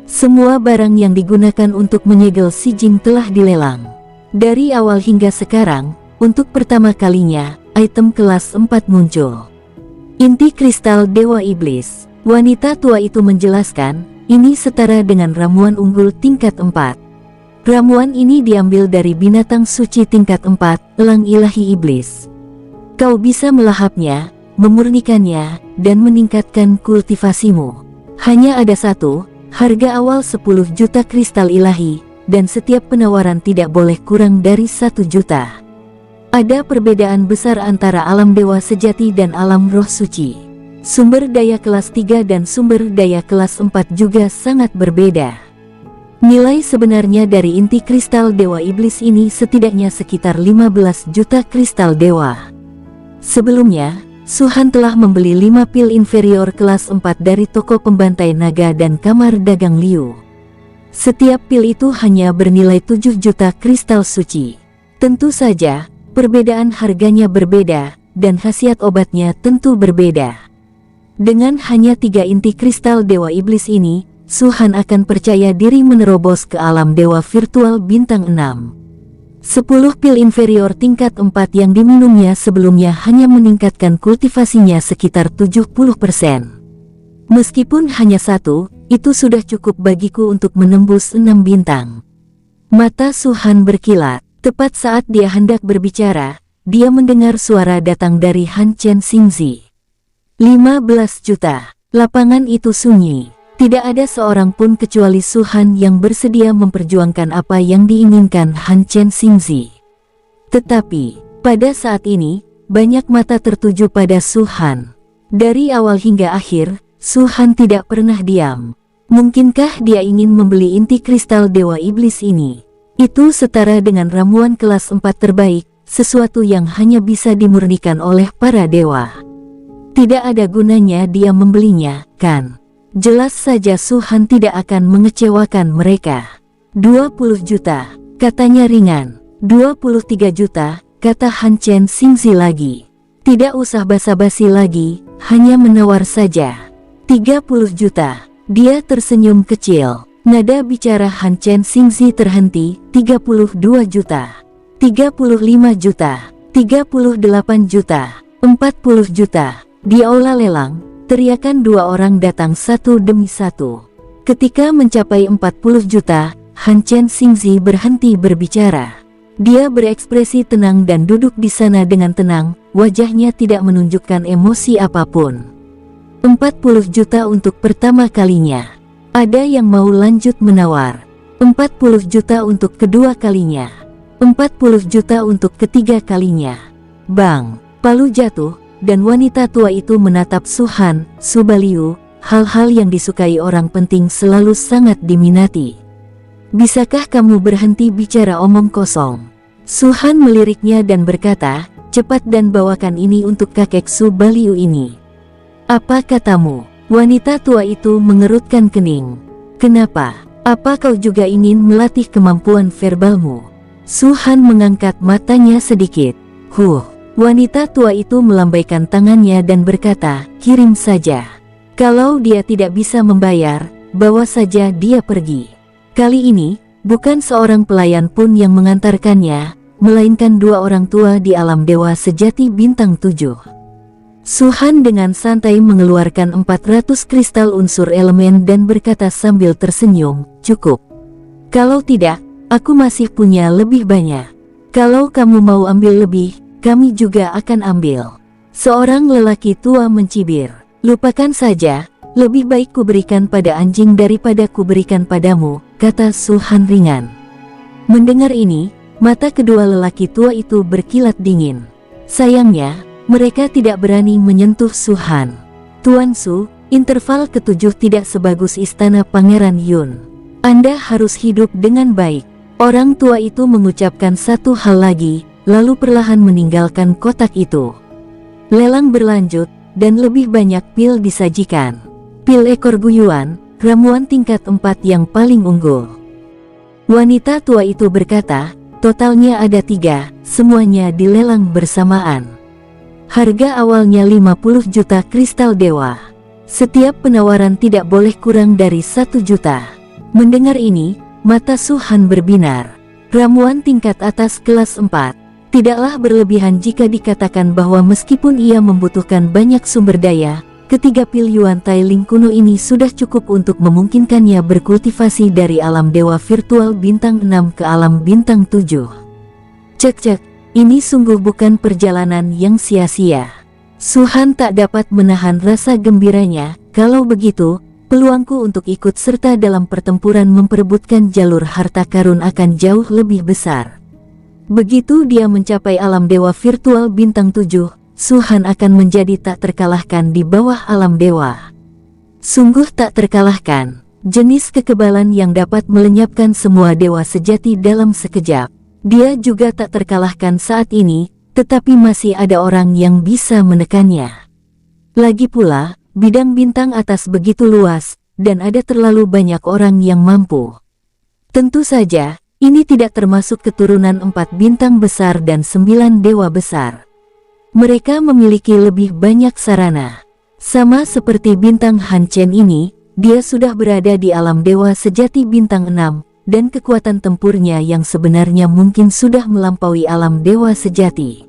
Semua barang yang digunakan untuk menyegel Xijing telah dilelang. Dari awal hingga sekarang, untuk pertama kalinya, item kelas 4 muncul. Inti kristal Dewa Iblis. Wanita tua itu menjelaskan, ini setara dengan ramuan unggul tingkat 4. Ramuan ini diambil dari binatang suci tingkat 4, elang ilahi iblis. Kau bisa melahapnya, memurnikannya, dan meningkatkan kultivasimu. Hanya ada satu, harga awal 10 juta kristal ilahi, dan setiap penawaran tidak boleh kurang dari 1 juta. Ada perbedaan besar antara alam dewa sejati dan alam roh suci. Sumber daya kelas 3 dan sumber daya kelas 4 juga sangat berbeda. Nilai sebenarnya dari inti kristal Dewa Iblis ini setidaknya sekitar 15 juta kristal dewa. Sebelumnya, Su Han telah membeli 5 pil inferior kelas 4 dari toko pembantai naga dan kamar dagang Liu. Setiap pil itu hanya bernilai 7 juta kristal suci. Tentu saja, perbedaan harganya berbeda, dan khasiat obatnya tentu berbeda. Dengan hanya 3 inti kristal Dewa Iblis ini, Su-Han akan percaya diri menerobos ke alam Dewa Virtual Bintang 6. 10 pil inferior tingkat 4 yang diminumnya sebelumnya hanya meningkatkan kultivasinya sekitar 70%. Meskipun hanya 1, itu sudah cukup bagiku untuk menembus 6 bintang. Mata Su-Han berkilat. Tepat saat dia hendak berbicara, dia mendengar suara datang dari Han Chen Xingzi. 15 juta. Lapangan itu sunyi. Tidak ada seorang pun kecuali Su-Han yang bersedia memperjuangkan apa yang diinginkan Han Chen Xingzi. Tetapi, pada saat ini, banyak mata tertuju pada Su-Han. Dari awal hingga akhir, Su-Han tidak pernah diam. Mungkinkah dia ingin membeli inti kristal Dewa Iblis ini? Itu setara dengan ramuan kelas 4 terbaik, sesuatu yang hanya bisa dimurnikan oleh para dewa. Tidak ada gunanya dia membelinya, kan? Jelas saja Su-Han tidak akan mengecewakan mereka. 20 juta, katanya ringan. 23 juta, kata Han Chen Xingzi lagi. Tidak usah basa-basi lagi, hanya menawar saja. 30 juta, dia tersenyum kecil. Nada bicara Han Chen Xingzi terhenti. 32 juta, 35 juta, 38 juta, 40 juta. Di aula lelang, teriakan dua orang datang satu demi satu. Ketika mencapai 40 juta, Han Chen Xingzi berhenti berbicara. Dia berekspresi tenang dan duduk di sana dengan tenang, wajahnya tidak menunjukkan emosi apapun. 40 juta untuk pertama kalinya. Ada yang mau lanjut menawar. 40 juta untuk kedua kalinya. 40 juta untuk ketiga kalinya. Bang, palu jatuh. Dan wanita tua itu menatap Su-Han. Subaliu, hal-hal yang disukai orang penting selalu sangat diminati. Bisakah kamu berhenti bicara omong kosong? Su-Han meliriknya dan berkata, cepat dan bawakan ini untuk kakek Subaliu ini. Apa katamu? Wanita tua itu mengerutkan kening. Kenapa? Apa kau juga ingin melatih kemampuan verbalmu? Su-Han mengangkat matanya sedikit. Wanita tua itu melambaikan tangannya dan berkata, kirim saja. Kalau dia tidak bisa membayar, bawa saja dia pergi. Kali ini, bukan seorang pelayan pun yang mengantarkannya, melainkan dua orang tua di alam dewa sejati bintang 7. Su-Han dengan santai mengeluarkan 400 kristal unsur elemen dan berkata sambil tersenyum, cukup. Kalau tidak, aku masih punya lebih banyak. Kalau kamu mau ambil lebih, kami juga akan ambil. Seorang lelaki tua mencibir. Lupakan saja, lebih baik kuberikan pada anjing daripada kuberikan padamu, kata Su-Han ringan. Mendengar ini, mata kedua lelaki tua itu berkilat dingin. Sayangnya, mereka tidak berani menyentuh Su-Han. Tuan Su, interval ketujuh tidak sebagus istana Pangeran Yun. Anda harus hidup dengan baik. Orang tua itu mengucapkan satu hal lagi, lalu perlahan meninggalkan kotak itu. Lelang berlanjut, dan lebih banyak pil disajikan. Pil ekor guyuan, ramuan tingkat 4 yang paling unggul. Wanita tua itu berkata, totalnya ada 3, semuanya dilelang bersamaan. Harga awalnya 50 juta kristal dewa. Setiap penawaran tidak boleh kurang dari 1 juta. Mendengar ini, mata Su-Han berbinar. Ramuan tingkat atas kelas 4. Tidaklah berlebihan jika dikatakan bahwa meskipun ia membutuhkan banyak sumber daya, ketiga pil Yuan Tailing kuno ini sudah cukup untuk memungkinkannya berkultivasi dari alam dewa virtual bintang 6 ke alam bintang 7. Cek, ini sungguh bukan perjalanan yang sia-sia. Su-Han tak dapat menahan rasa gembiranya. Kalau begitu, peluangku untuk ikut serta dalam pertempuran memperebutkan jalur harta karun akan jauh lebih besar. Begitu dia mencapai alam dewa virtual bintang 7, Su-Han akan menjadi tak terkalahkan di bawah alam dewa. Sungguh tak terkalahkan, jenis kekebalan yang dapat melenyapkan semua dewa sejati dalam sekejap. Dia juga tak terkalahkan saat ini, tetapi masih ada orang yang bisa menekannya. Lagi pula, bidang bintang atas begitu luas, dan ada terlalu banyak orang yang mampu. Tentu saja, ini tidak termasuk keturunan 4 bintang besar dan 9 dewa besar. Mereka memiliki lebih banyak sarana. Sama seperti bintang Han Chen ini, dia sudah berada di alam dewa sejati bintang 6, dan kekuatan tempurnya yang sebenarnya mungkin sudah melampaui alam dewa sejati.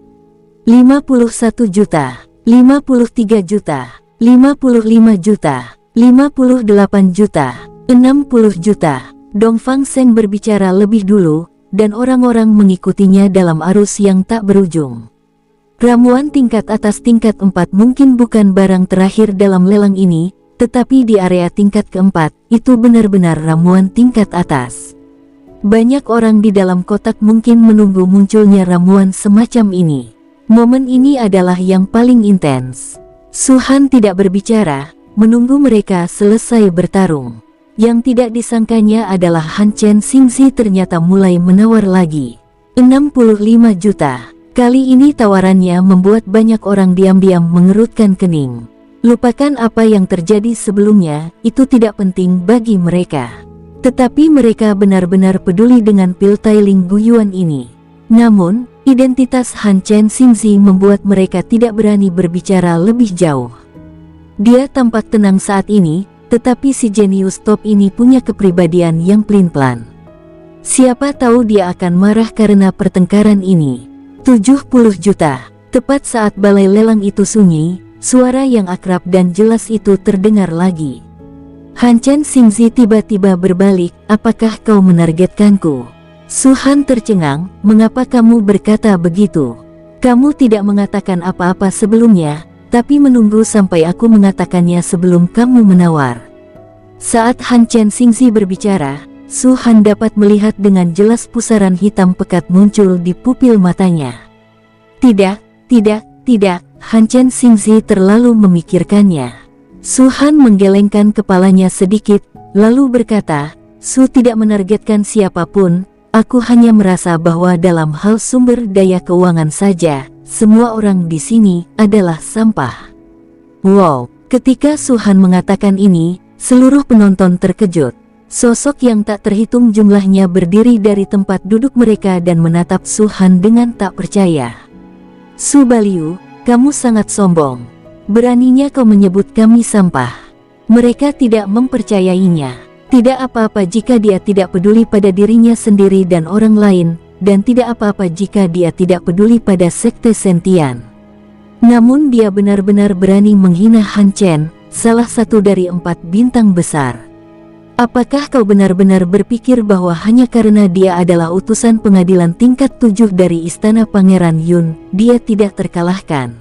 51 juta, 53 juta, 55 juta, 58 juta, 60 juta. Dongfang Seng berbicara lebih dulu, dan orang-orang mengikutinya dalam arus yang tak berujung. Ramuan tingkat atas tingkat 4 mungkin bukan barang terakhir dalam lelang ini, tetapi di area tingkat keempat, itu benar-benar ramuan tingkat atas. Banyak orang di dalam kotak mungkin menunggu munculnya ramuan semacam ini. Momen ini adalah yang paling intens. Su Han tidak berbicara, menunggu mereka selesai bertarung. Yang tidak disangkanya adalah Han Chen Xingzi ternyata mulai menawar lagi. 65 juta. Kali ini tawarannya membuat banyak orang diam-diam mengerutkan kening. Lupakan apa yang terjadi sebelumnya, itu tidak penting bagi mereka. Tetapi mereka benar-benar peduli dengan pil Tailing Guyuan ini. Namun, identitas Han Chen Xingzi membuat mereka tidak berani berbicara lebih jauh. Dia tampak tenang saat ini, tetapi si jenius top ini punya kepribadian yang pelin-pelan. Siapa tahu dia akan marah karena pertengkaran ini. 70 juta. Tepat saat balai lelang itu sunyi, suara yang akrab dan jelas itu terdengar lagi. Han Chen Xingzi tiba-tiba berbalik, apakah kau menargetkanku? Su Han tercengang, mengapa kamu berkata begitu? Kamu tidak mengatakan apa-apa sebelumnya, tapi menunggu sampai aku mengatakannya sebelum kamu menawar. Saat Han Chen Xingzi berbicara, Su Han dapat melihat dengan jelas pusaran hitam pekat muncul di pupil matanya. Tidak, Han Chen Xingzi terlalu memikirkannya. Su Han menggelengkan kepalanya sedikit, lalu berkata, Su tidak menargetkan siapapun, aku hanya merasa bahwa dalam hal sumber daya keuangan saja, semua orang di sini adalah sampah. Wow, ketika Su Han mengatakan ini, seluruh penonton terkejut. Sosok yang tak terhitung jumlahnya berdiri dari tempat duduk mereka dan menatap Su Han dengan tak percaya. Su Baliu, kamu sangat sombong. Beraninya kau menyebut kami sampah. Mereka tidak mempercayainya. Tidak apa-apa jika dia tidak peduli pada dirinya sendiri dan orang lain, dan tidak apa-apa jika dia tidak peduli pada sekte Sentian. Namun dia benar-benar berani menghina Han Chen, salah satu dari 4 bintang besar. Apakah kau benar-benar berpikir bahwa hanya karena dia adalah utusan pengadilan tingkat 7 dari Istana Pangeran Yun, dia tidak terkalahkan?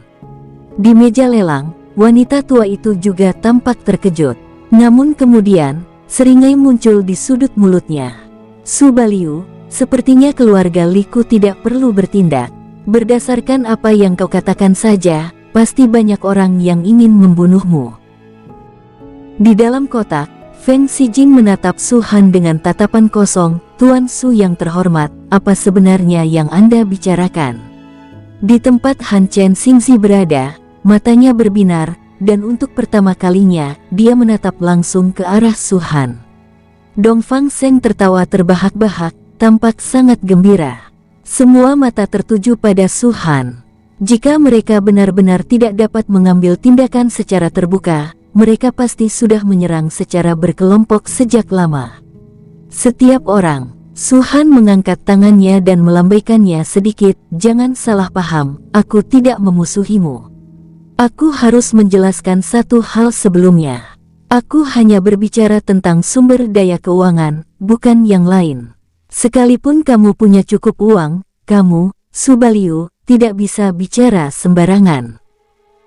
Di meja lelang, wanita tua itu juga tampak terkejut. Namun kemudian, seringai muncul di sudut mulutnya. Su Baliu, sepertinya keluarga Liku tidak perlu bertindak. Berdasarkan apa yang kau katakan saja, pasti banyak orang yang ingin membunuhmu. Di dalam kotak, Feng Xijing menatap Su Han dengan tatapan kosong. Tuan Su yang terhormat, apa sebenarnya yang Anda bicarakan? Di tempat Han Chen Xingzi berada, matanya berbinar, dan untuk pertama kalinya, dia menatap langsung ke arah Su Han. Dongfang Seng tertawa terbahak-bahak, tampak sangat gembira. Semua mata tertuju pada Su Han. Jika mereka benar-benar tidak dapat mengambil tindakan secara terbuka, mereka pasti sudah menyerang secara berkelompok sejak lama. Setiap orang, Su Han mengangkat tangannya dan melambaikannya sedikit, jangan salah paham, aku tidak memusuhimu. Aku harus menjelaskan satu hal sebelumnya. Aku hanya berbicara tentang sumber daya keuangan, bukan yang lain. Sekalipun kamu punya cukup uang, kamu, Su Baliu, tidak bisa bicara sembarangan.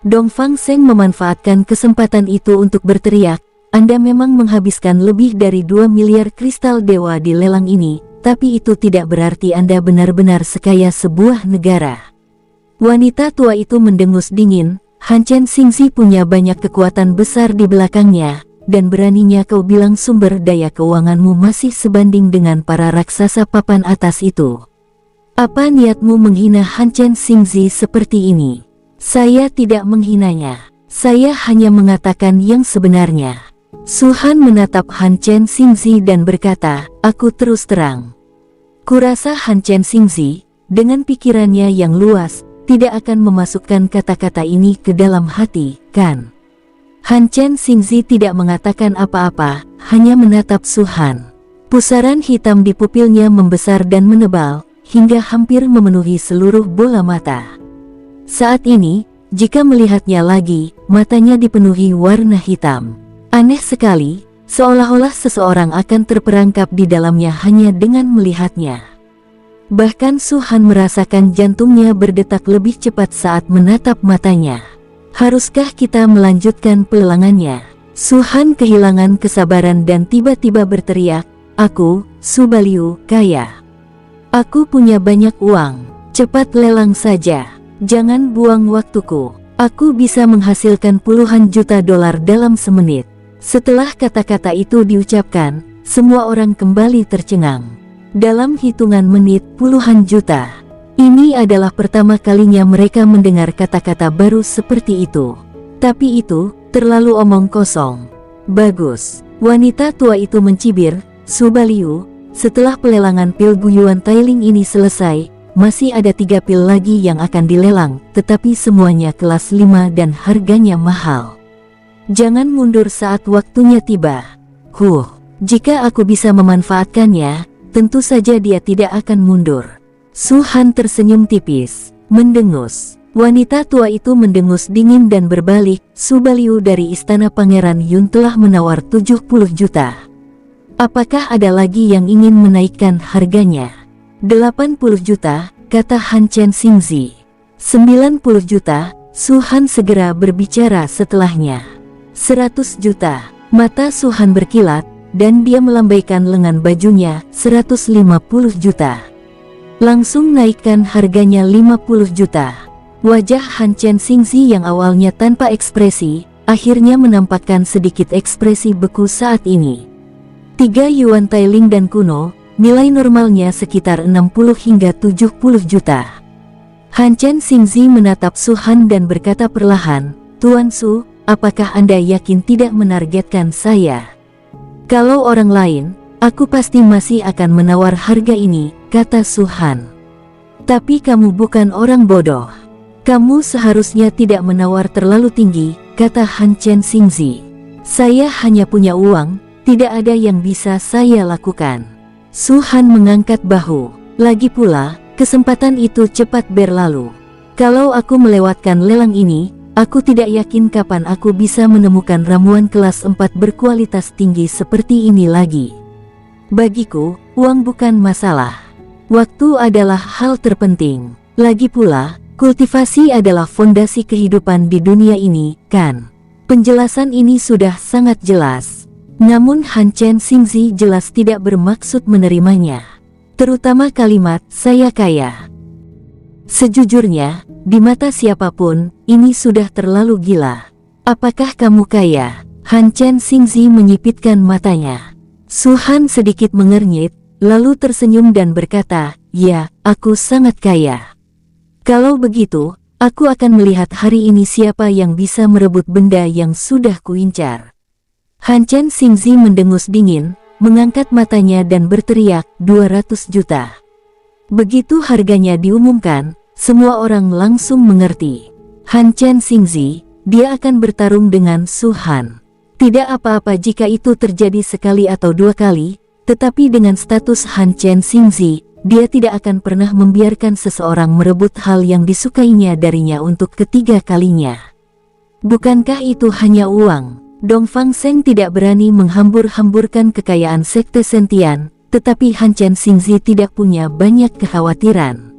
Dongfang Seng memanfaatkan kesempatan itu untuk berteriak, Anda memang menghabiskan lebih dari 2 miliar kristal dewa di lelang ini, tapi itu tidak berarti Anda benar-benar sekaya sebuah negara. Wanita tua itu mendengus dingin, Han Chen Xingzi punya banyak kekuatan besar di belakangnya, dan beraninya kau bilang sumber daya keuanganmu masih sebanding dengan para raksasa papan atas itu. Apa niatmu menghina Han Chen Xingzi seperti ini? Saya tidak menghinanya. Saya hanya mengatakan yang sebenarnya. Su Han menatap Han Chen Xingzi dan berkata, "Aku terus terang. Kurasa Han Chen Xingzi, dengan pikirannya yang luas, tidak akan memasukkan kata-kata ini ke dalam hati, kan?" Han Chen Xingzi tidak mengatakan apa-apa, hanya menatap Su Han. Pusaran hitam di pupilnya membesar dan menebal, hingga hampir memenuhi seluruh bola mata. Saat ini, jika melihatnya lagi, matanya dipenuhi warna hitam. Aneh sekali, seolah-olah seseorang akan terperangkap di dalamnya hanya dengan melihatnya. Bahkan Su Han merasakan jantungnya berdetak lebih cepat saat menatap matanya. Haruskah kita melanjutkan pelelangannya? Su Han kehilangan kesabaran dan tiba-tiba berteriak, "Aku, Su Baliu, kaya. Aku punya banyak uang. Cepat lelang saja. Jangan buang waktuku. Aku bisa menghasilkan puluhan juta dolar dalam semenit." Setelah kata-kata itu diucapkan, semua orang kembali tercengang. Dalam hitungan menit, puluhan juta. Ini adalah pertama kalinya mereka mendengar kata-kata baru seperti itu. Tapi itu terlalu omong kosong. Bagus. Wanita tua itu mencibir, "Su Baliu, setelah pelelangan pil Guyuan Tailing ini selesai, masih ada 3 pil lagi yang akan dilelang, tetapi semuanya kelas 5 dan harganya mahal. Jangan mundur saat waktunya tiba." Jika aku bisa memanfaatkannya, tentu saja dia tidak akan mundur. Su Han tersenyum tipis, mendengus. Wanita tua itu mendengus dingin dan berbalik, "Su Baliu dari Istana Pangeran Yun telah menawar 70 juta. Apakah ada lagi yang ingin menaikkan harganya?" 80 juta, kata Han Chen Xingzi. 90 juta, Su Han segera berbicara setelahnya. 100 juta, mata Su Han berkilat, dan dia melambaikan lengan bajunya. 150 juta. Langsung naikkan harganya 50 juta. Wajah Han Chen Xingzi yang awalnya tanpa ekspresi, akhirnya menampakkan sedikit ekspresi beku saat ini. 3 Yuan Tailing dan kuno, nilai normalnya sekitar 60 hingga 70 juta. Han Chen Xingzi menatap Su Han dan berkata perlahan, "Tuan Su, apakah Anda yakin tidak menargetkan saya? Kalau orang lain, aku pasti masih akan menawar harga ini," kata Su Han. "Tapi kamu bukan orang bodoh. Kamu seharusnya tidak menawar terlalu tinggi," kata Han Chen Xingzi. "Saya hanya punya uang, tidak ada yang bisa saya lakukan." Su Han mengangkat bahu. "Lagi pula, kesempatan itu cepat berlalu. Kalau aku melewatkan lelang ini, aku tidak yakin kapan aku bisa menemukan ramuan kelas 4 berkualitas tinggi seperti ini lagi. Bagiku, uang bukan masalah. Waktu adalah hal terpenting. Lagi pula, kultivasi adalah fondasi kehidupan di dunia ini, kan?" Penjelasan ini sudah sangat jelas. Namun Han Chen Xingzi jelas tidak bermaksud menerimanya. Terutama kalimat, "saya kaya." Sejujurnya, di mata siapapun, ini sudah terlalu gila. "Apakah kamu kaya?" Han Chen Xingzi menyipitkan matanya. Su Han sedikit mengernyit, lalu tersenyum dan berkata, "Ya, aku sangat kaya. Kalau begitu, aku akan melihat hari ini siapa yang bisa merebut benda yang sudah kuincar." Han Chen Xingzi mendengus dingin, mengangkat matanya dan berteriak, 200 juta. Begitu harganya diumumkan, semua orang langsung mengerti. Han Chen Xingzi, dia akan bertarung dengan Su Han. Tidak apa-apa jika itu terjadi sekali atau 2 kali, tetapi dengan status Han Chen Xingzi, dia tidak akan pernah membiarkan seseorang merebut hal yang disukainya darinya untuk ketiga kalinya. Bukankah itu hanya uang? Dongfang Seng tidak berani menghambur-hamburkan kekayaan Sekte Sentian, tetapi Han Chen Xingzi tidak punya banyak kekhawatiran.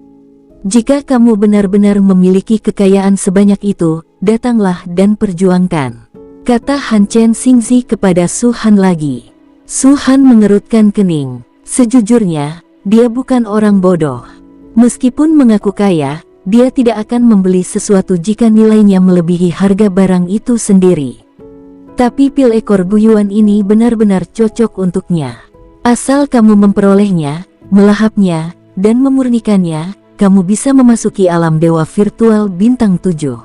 "Jika kamu benar-benar memiliki kekayaan sebanyak itu, datanglah dan perjuangkan," kata Han Chen Xingzi kepada Su Han lagi. Su Han mengerutkan kening. Sejujurnya, dia bukan orang bodoh. Meskipun mengaku kaya, dia tidak akan membeli sesuatu jika nilainya melebihi harga barang itu sendiri. Tapi pil ekor Guyuan ini benar-benar cocok untuknya. Asal kamu memperolehnya, melahapnya, dan memurnikannya, kamu bisa memasuki alam dewa virtual bintang 7.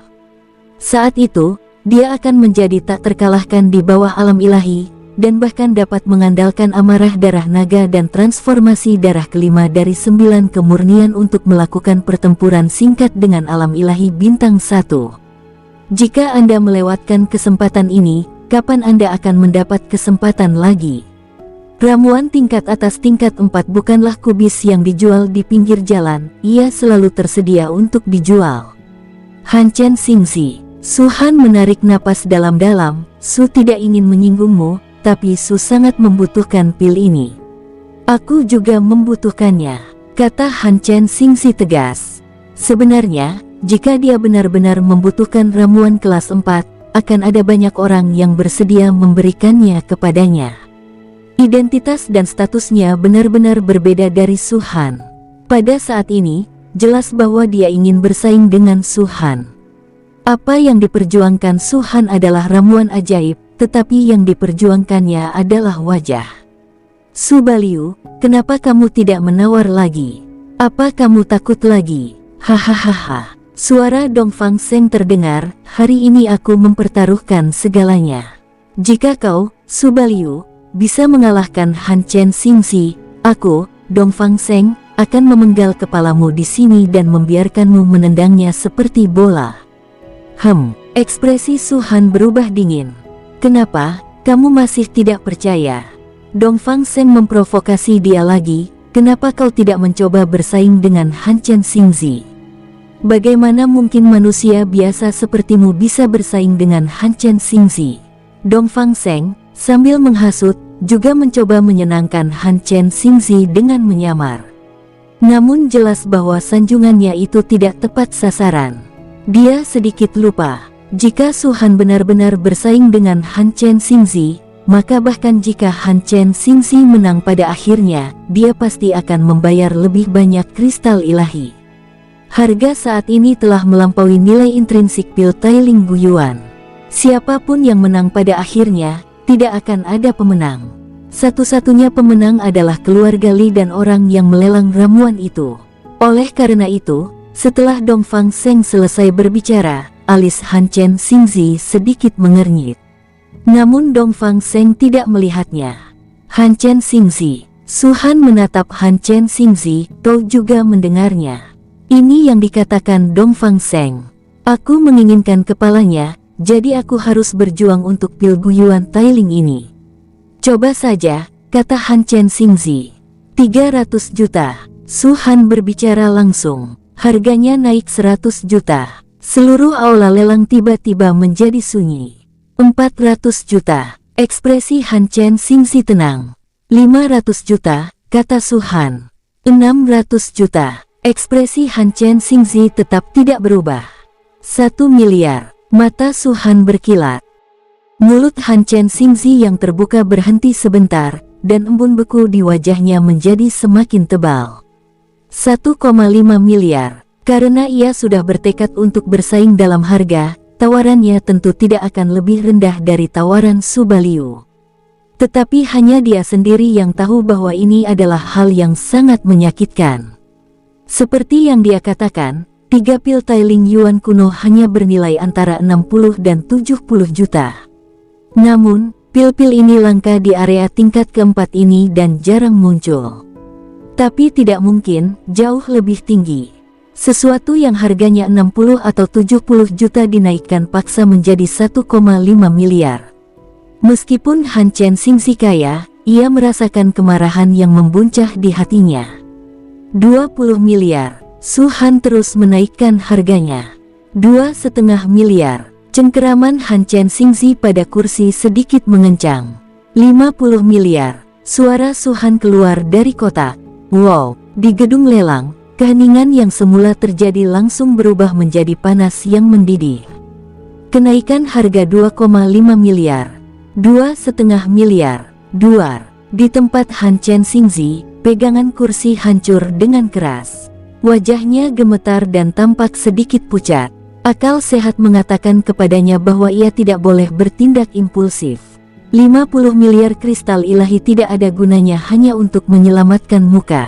Saat itu, dia akan menjadi tak terkalahkan di bawah alam ilahi, dan bahkan dapat mengandalkan amarah darah naga dan transformasi darah kelima dari 9 kemurnian untuk melakukan pertempuran singkat dengan alam ilahi bintang 1. Jika Anda melewatkan kesempatan ini, kapan Anda akan mendapat kesempatan lagi? Ramuan tingkat atas tingkat 4 bukanlah kubis yang dijual di pinggir jalan, ia selalu tersedia untuk dijual. Hanchen Xingzi. Su Han menarik napas dalam-dalam. Su tidak ingin menyinggungmu, tapi Su sangat membutuhkan pil ini. Aku juga membutuhkannya, kata Hanchen Xingzi tegas. Sebenarnya, jika dia benar-benar membutuhkan ramuan kelas 4, akan ada banyak orang yang bersedia memberikannya kepadanya. Identitas dan statusnya benar-benar berbeda dari Su Han. Pada saat ini, jelas bahwa dia ingin bersaing dengan Su Han. Apa yang diperjuangkan Su Han adalah ramuan ajaib, tetapi yang diperjuangkannya adalah wajah. Su Baliu, kenapa kamu tidak menawar lagi? Apa kamu takut lagi? Hahaha. Suara Dongfang Seng terdengar, hari ini aku mempertaruhkan segalanya. Jika kau, Su Baliu, bisa mengalahkan Hanchen Xingzi, aku, Dongfang Seng, akan memenggal kepalamu di sini dan membiarkanmu menendangnya seperti bola. Ekspresi Su Han berubah dingin. Kenapa, kamu masih tidak percaya? Dongfang Seng memprovokasi dia lagi, kenapa kau tidak mencoba bersaing dengan Hanchen Xingzi? Bagaimana mungkin manusia biasa sepertimu bisa bersaing dengan Hanchen Xingzi? Dongfang Seng, sambil menghasut, juga mencoba menyenangkan Hanchen Xingzi dengan menyamar. Namun jelas bahwa sanjungannya itu tidak tepat sasaran. Dia sedikit lupa. Jika Su Han benar-benar bersaing dengan Hanchen Xingzi, maka bahkan jika Hanchen Xingzi menang pada akhirnya, dia pasti akan membayar lebih banyak kristal ilahi. Harga saat ini telah melampaui nilai intrinsik pil Tailing Guyuan. Siapapun yang menang pada akhirnya, tidak akan ada pemenang. Satu-satunya pemenang adalah keluarga Li dan orang yang melelang ramuan itu. Oleh karena itu, setelah Dongfang Seng selesai berbicara, alis Hanchen Xingzi sedikit mengernyit. Namun Dongfang Seng tidak melihatnya. Hanchen Xingzi. Su Han menatap Hanchen Xingzi, kau juga mendengarnya. Ini yang dikatakan Dongfang Seng. Aku menginginkan kepalanya, jadi aku harus berjuang untuk pil Guyuan Tailing ini. Coba saja, kata Hanchen Xingzi. 300 juta. Su Han berbicara langsung. Harganya naik 100 juta. Seluruh aula lelang tiba-tiba menjadi sunyi. 400 juta. Ekspresi Hanchen Xingzi tenang. 500 juta, kata Su Han. 600 juta. Ekspresi Hanchen Xingzi tetap tidak berubah. 1 miliar. Mata Su Han berkilat. Mulut Hanchen Xingzi yang terbuka berhenti sebentar, dan embun beku di wajahnya menjadi semakin tebal. 1,5 miliar. Karena ia sudah bertekad untuk bersaing dalam harga, tawarannya tentu tidak akan lebih rendah dari tawaran Su Baliu. Tetapi hanya dia sendiri yang tahu bahwa ini adalah hal yang sangat menyakitkan. Seperti yang dia katakan, 3 pil Tailing Yuan kuno hanya bernilai antara 60 dan 70 juta. Namun, pil-pil ini langka di area tingkat keempat ini dan jarang muncul. Tapi tidak mungkin, jauh lebih tinggi. Sesuatu yang harganya 60 atau 70 juta dinaikkan paksa menjadi 1,5 miliar. Meskipun Hanchen Xingzi kaya, ia merasakan kemarahan yang membuncah di hatinya. 20 miliar. Su Han terus menaikkan harganya. 2,5 miliar. Cengkeraman Hanchen Xingzi pada kursi sedikit mengencang. 50 miliar. Suara Su Han keluar dari kotak. Wow, di gedung lelang, keheningan yang semula terjadi langsung berubah menjadi panas yang mendidih. Kenaikan harga 2,5 miliar. 2,5 miliar. Duar. Di tempat Hanchen Xingzi, pegangan kursi hancur dengan keras. Wajahnya gemetar dan tampak sedikit pucat. Akal sehat mengatakan kepadanya bahwa ia tidak boleh bertindak impulsif. 50 miliar kristal ilahi tidak ada gunanya hanya untuk menyelamatkan muka.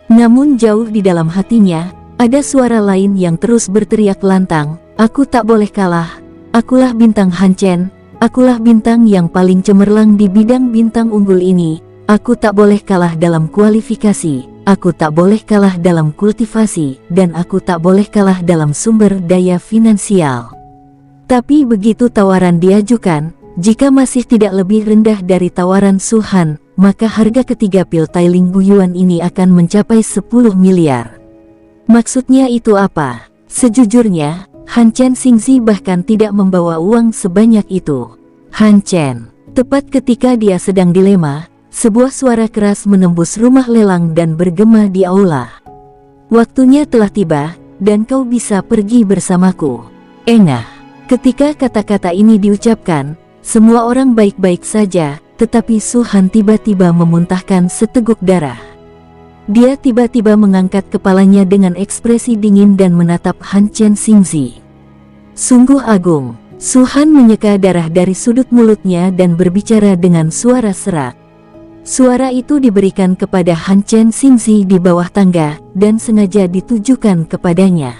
Namun jauh di dalam hatinya, ada suara lain yang terus berteriak lantang, aku tak boleh kalah, Akulah bintang Han Chen, akulah bintang yang paling cemerlang di bidang bintang unggul ini. Aku tak boleh kalah dalam kualifikasi, aku tak boleh kalah dalam kultivasi, dan aku tak boleh kalah dalam sumber daya finansial. Tapi begitu tawaran diajukan, jika masih tidak lebih rendah dari tawaran Su Han, maka harga ketiga pil Tailing Guyuan ini akan mencapai 10 miliar. Maksudnya itu apa? Sejujurnya, Han Chen Xingzi bahkan tidak membawa uang sebanyak itu. Han Chen, tepat ketika dia sedang dilema, sebuah suara keras menembus rumah lelang dan bergema di aula. Waktunya telah tiba, dan kau bisa pergi bersamaku. Engah. Ketika kata-kata ini diucapkan, semua orang baik-baik saja, tetapi Su Han tiba-tiba memuntahkan seteguk darah. Dia tiba-tiba mengangkat kepalanya dengan ekspresi dingin dan menatap Han Chen Xingzi. Sungguh agung. Su Han menyeka darah dari sudut mulutnya dan berbicara dengan suara serak. Suara itu diberikan kepada Han Chen Xingzi di bawah tangga, dan sengaja ditujukan kepadanya.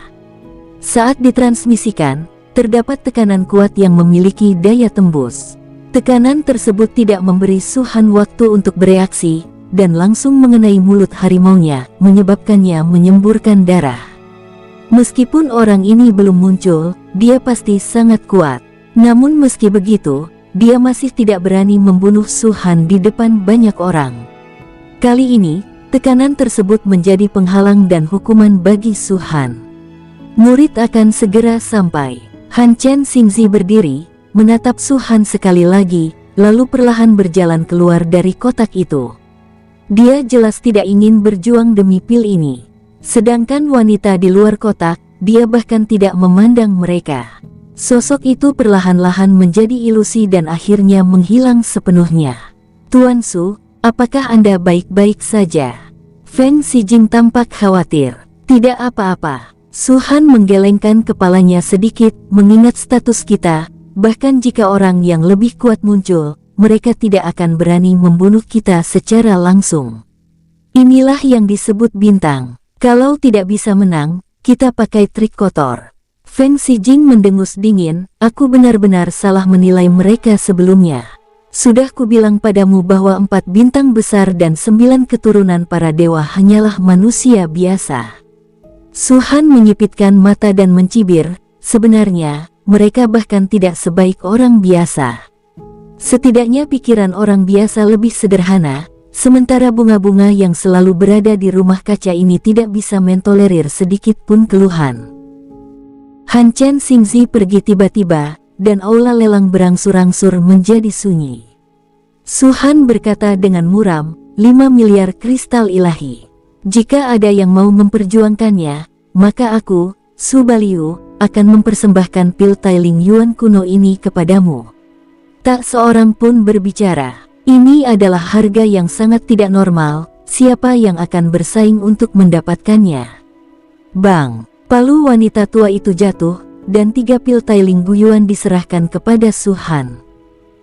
Saat ditransmisikan, terdapat tekanan kuat yang memiliki daya tembus. Tekanan tersebut tidak memberi Su Han waktu untuk bereaksi, dan langsung mengenai mulut harimaunya, menyebabkannya menyemburkan darah. Meskipun orang ini belum muncul, dia pasti sangat kuat. Namun meski begitu, dia masih tidak berani membunuh Su Han di depan banyak orang. Kali ini, tekanan tersebut menjadi penghalang dan hukuman bagi Su Han. Murid akan segera sampai. Han Chen Xingzi berdiri, menatap Su Han sekali lagi, lalu perlahan berjalan keluar dari kotak itu. Dia jelas tidak ingin berjuang demi pil ini. Sedangkan wanita di luar kotak, dia bahkan tidak memandang mereka. Sosok itu perlahan-lahan menjadi ilusi dan akhirnya menghilang sepenuhnya. Tuan Su, apakah Anda baik-baik saja? Feng Xijing tampak khawatir. Tidak apa-apa. Su Han menggelengkan kepalanya sedikit, mengingat status kita, bahkan jika orang yang lebih kuat muncul, mereka tidak akan berani membunuh kita secara langsung. Inilah yang disebut bintang. Kalau tidak bisa menang, kita pakai trik kotor. Feng Xijing mendengus dingin, aku benar-benar salah menilai mereka sebelumnya. Sudah kubilang padamu bahwa 4 bintang besar dan 9 keturunan para dewa hanyalah manusia biasa. Su Han menyipitkan mata dan mencibir, sebenarnya, mereka bahkan tidak sebaik orang biasa. Setidaknya pikiran orang biasa lebih sederhana, sementara bunga-bunga yang selalu berada di rumah kaca ini tidak bisa mentolerir sedikit pun keluhan. Han Chen Xingzi pergi tiba-tiba, dan aula lelang berangsur-angsur menjadi sunyi. Su Han berkata dengan muram, 5 miliar kristal ilahi. Jika ada yang mau memperjuangkannya, maka aku, Su Baliu, akan mempersembahkan pil Tailing Yuan kuno ini kepadamu. Tak seorang pun berbicara. Ini adalah harga yang sangat tidak normal, siapa yang akan bersaing untuk mendapatkannya? Bang! Palu wanita tua itu jatuh, dan 3 pil Tailing Guyuan diserahkan kepada Su Han.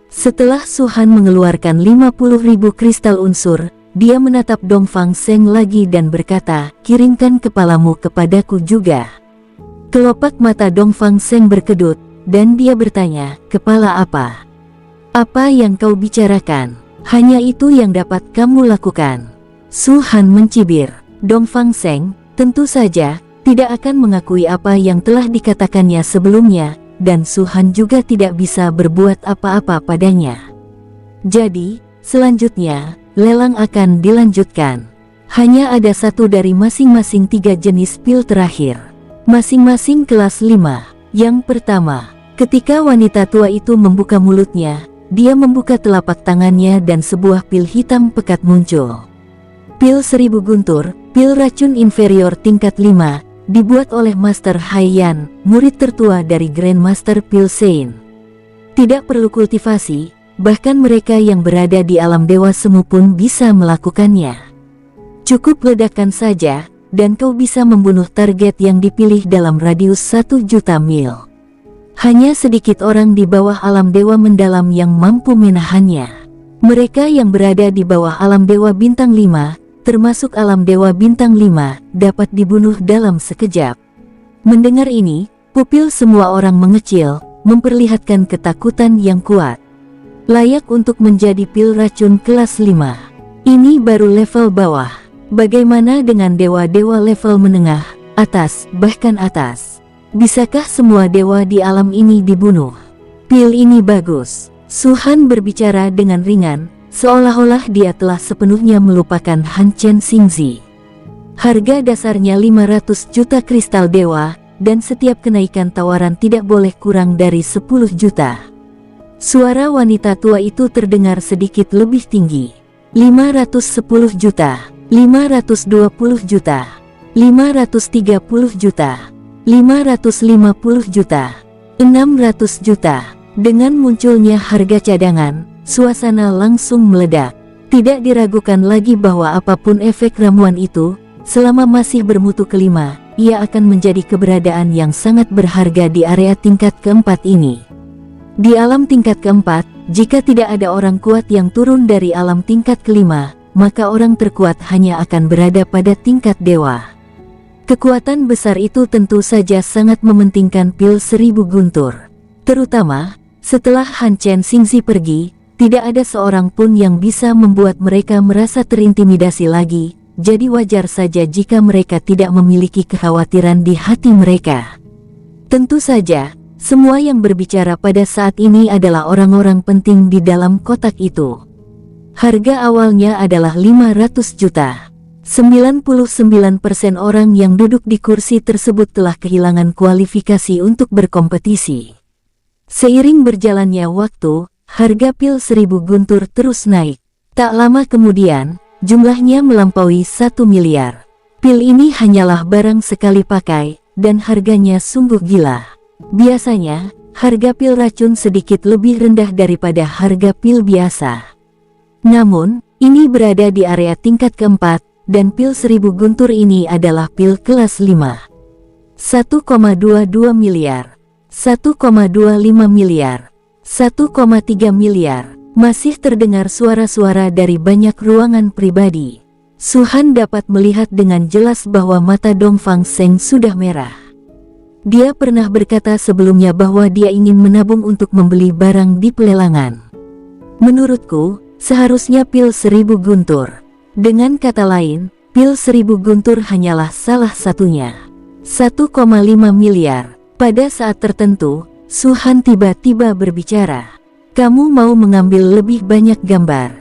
Setelah Su Han mengeluarkan 50.000 kristal unsur, dia menatap Dongfang Seng lagi dan berkata, kirimkan kepalamu kepadaku juga. Kelopak mata Dongfang Seng berkedut, dan dia bertanya, kepala apa? Apa yang kau bicarakan? Hanya itu yang dapat kamu lakukan. Su Han mencibir. Dongfang Seng, tentu saja, tidak akan mengakui apa yang telah dikatakannya sebelumnya, dan Su Han juga tidak bisa berbuat apa-apa padanya. Jadi, selanjutnya, lelang akan dilanjutkan. Hanya ada satu dari masing-masing 3 jenis pil terakhir. Masing-masing kelas 5. Yang pertama, ketika wanita tua itu membuka mulutnya, dia membuka telapak tangannya dan sebuah pil hitam pekat muncul. Pil 1000 guntur, pil racun inferior tingkat 5, dibuat oleh Master Haiyan, murid tertua dari Grandmaster Pil Sein. Tidak perlu kultivasi, bahkan mereka yang berada di alam dewa semu pun bisa melakukannya. Cukup ledakan saja, dan kau bisa membunuh target yang dipilih dalam radius 1 juta mil. Hanya sedikit orang di bawah alam dewa mendalam yang mampu menahannya. Mereka yang berada di bawah alam dewa bintang 5, termasuk alam dewa bintang 5, dapat dibunuh dalam sekejap. Mendengar ini, pupil semua orang mengecil, memperlihatkan ketakutan yang kuat. Layak untuk menjadi pil racun kelas 5. Ini baru level bawah. Bagaimana dengan dewa-dewa level menengah, atas, bahkan atas? Bisakah semua dewa di alam ini dibunuh? Pil ini bagus. Su Han berbicara dengan ringan, seolah-olah dia telah sepenuhnya melupakan Han Chen Xingzi. Harga dasarnya 500 juta kristal dewa, dan setiap kenaikan tawaran tidak boleh kurang dari 10 juta. Suara wanita tua itu terdengar sedikit lebih tinggi. 510 juta, 520 juta, 530 juta, 550 juta, 600 juta. Dengan munculnya harga cadangan, suasana langsung meledak. Tidak diragukan lagi bahwa apapun efek ramuan itu, selama masih bermutu kelima, ia akan menjadi keberadaan yang sangat berharga di area tingkat keempat ini. Di alam tingkat keempat, jika tidak ada orang kuat yang turun dari alam tingkat kelima, maka orang terkuat hanya akan berada pada tingkat dewa. Kekuatan besar itu tentu saja sangat mementingkan pil 1000 guntur. Terutama, setelah Han Chen Xingzi pergi, tidak ada seorang pun yang bisa membuat mereka merasa terintimidasi lagi, jadi wajar saja jika mereka tidak memiliki kekhawatiran di hati mereka. Tentu saja, semua yang berbicara pada saat ini adalah orang-orang penting di dalam kotak itu. Harga awalnya adalah 500 juta. 99% orang yang duduk di kursi tersebut telah kehilangan kualifikasi untuk berkompetisi. Seiring berjalannya waktu, harga pil 1000 guntur terus naik. Tak lama kemudian, jumlahnya melampaui 1 miliar. Pil ini hanyalah barang sekali pakai, dan harganya sungguh gila. Biasanya, harga pil racun sedikit lebih rendah daripada harga pil biasa. Namun, ini berada di area tingkat keempat, dan pil 1000 guntur ini adalah pil kelas 5. 1,22 miliar. 1,25 miliar, 1,3 miliar. Masih terdengar suara-suara dari banyak ruangan pribadi. Su Han dapat melihat dengan jelas bahwa mata Dongfang Seng sudah merah. Dia pernah berkata sebelumnya bahwa dia ingin menabung untuk membeli barang di pelelangan. Menurutku, seharusnya pil 1000 guntur. Dengan kata lain, pil 1000 guntur hanyalah salah satunya. 1,5 miliar. Pada saat tertentu, Su Han tiba-tiba berbicara. Kamu mau mengambil lebih banyak gambar?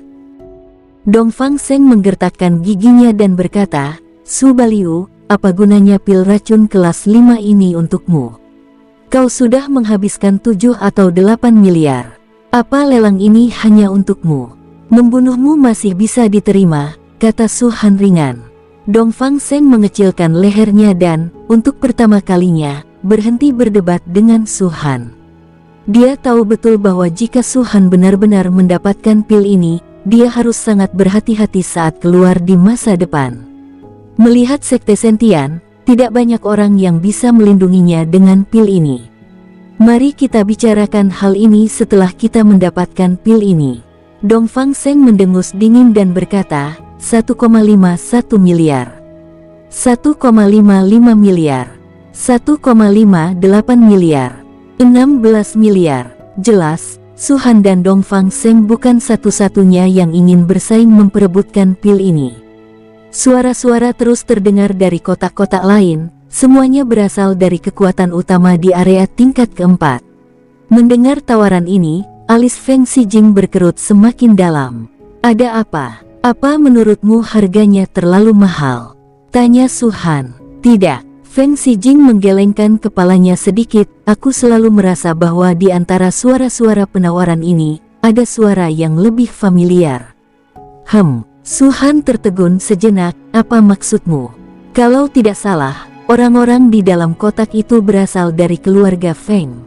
Dongfang Seng menggertakkan giginya dan berkata, Su Baliu, apa gunanya pil racun kelas 5 ini untukmu? Kau sudah menghabiskan 7 atau 8 miliar. Apa lelang ini hanya untukmu? Membunuhmu masih bisa diterima, kata Su Han ringan. Dongfang Seng mengecilkan lehernya dan, untuk pertama kalinya, berhenti berdebat dengan Su Han. Dia tahu betul bahwa jika Su Han benar-benar mendapatkan pil ini, dia harus sangat berhati-hati saat keluar di masa depan. Melihat Sekte Sentian, tidak banyak orang yang bisa melindunginya dengan pil ini. Mari kita bicarakan hal ini setelah kita mendapatkan pil ini. Dongfang Seng mendengus dingin dan berkata, 1,51 miliar. 1,55 miliar. 1,58 miliar. 16 miliar. Jelas, Su Han dan Dongfang Seng bukan satu-satunya yang ingin bersaing memperebutkan pil ini. Suara-suara terus terdengar dari kotak-kotak lain, semuanya berasal dari kekuatan utama di area tingkat keempat. Mendengar tawaran ini, alis Feng Xijing berkerut semakin dalam. Ada apa? Apa menurutmu harganya terlalu mahal? Tanya Su Han. Tidak. Feng Xijing menggelengkan kepalanya sedikit. Aku selalu merasa bahwa di antara suara-suara penawaran ini, ada suara yang lebih familiar. Su Han tertegun sejenak. Apa maksudmu? Kalau tidak salah, orang-orang di dalam kotak itu berasal dari keluarga Feng.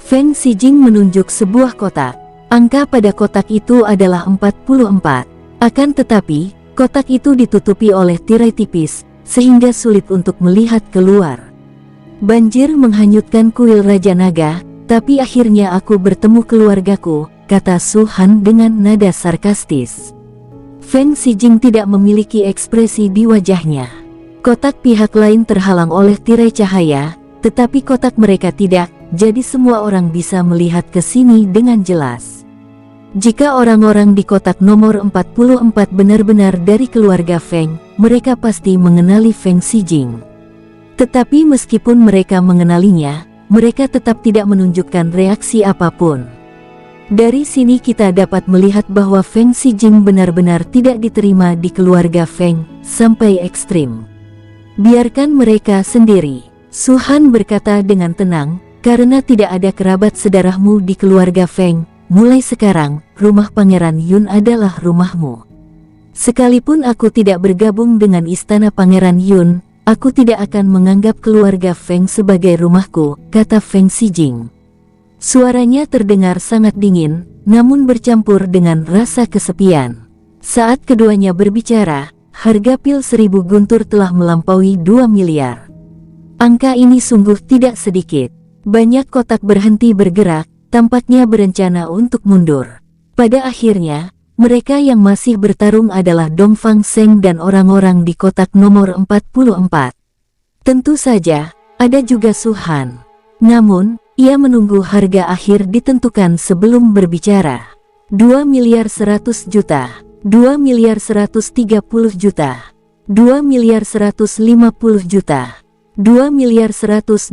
Feng Xijing menunjuk sebuah kotak. Angka pada kotak itu adalah 44. Akan tetapi, kotak itu ditutupi oleh tirai tipis, sehingga sulit untuk melihat keluar. Banjir menghanyutkan kuil Raja Naga, tapi akhirnya aku bertemu keluargaku, kata Su Han dengan nada sarkastis. Feng Xijing tidak memiliki ekspresi di wajahnya. Kotak pihak lain terhalang oleh tirai cahaya, tetapi kotak mereka tidak. jadi semua orang bisa melihat ke sini dengan jelas. Jika orang-orang di kotak nomor 44 benar-benar dari keluarga Feng, mereka pasti mengenali Feng Xijing. Tetapi meskipun mereka mengenalinya, mereka tetap tidak menunjukkan reaksi apapun. Dari sini kita dapat melihat bahwa Feng Xijing benar-benar tidak diterima di keluarga Feng, sampai ekstrim. Biarkan mereka sendiri, Su Han berkata dengan tenang, karena tidak ada kerabat sedarahmu di keluarga Feng. Mulai sekarang, rumah Pangeran Yun adalah rumahmu. Sekalipun aku tidak bergabung dengan istana Pangeran Yun, aku tidak akan menganggap keluarga Feng sebagai rumahku, kata Feng Xijing. Suaranya terdengar sangat dingin, namun bercampur dengan rasa kesepian. Saat keduanya berbicara, harga pil 1000 guntur telah melampaui 2 miliar. Angka ini sungguh tidak sedikit. Banyak kotak berhenti bergerak, tampaknya berencana untuk mundur. Pada akhirnya, mereka yang masih bertarung adalah Dongfang Seng dan orang-orang di kotak nomor 44. Tentu saja, ada juga Su Han. Namun, ia menunggu harga akhir ditentukan sebelum berbicara. 2 miliar 100 juta, 2 miliar 130 juta, 2 miliar 150 juta, 2 miliar 180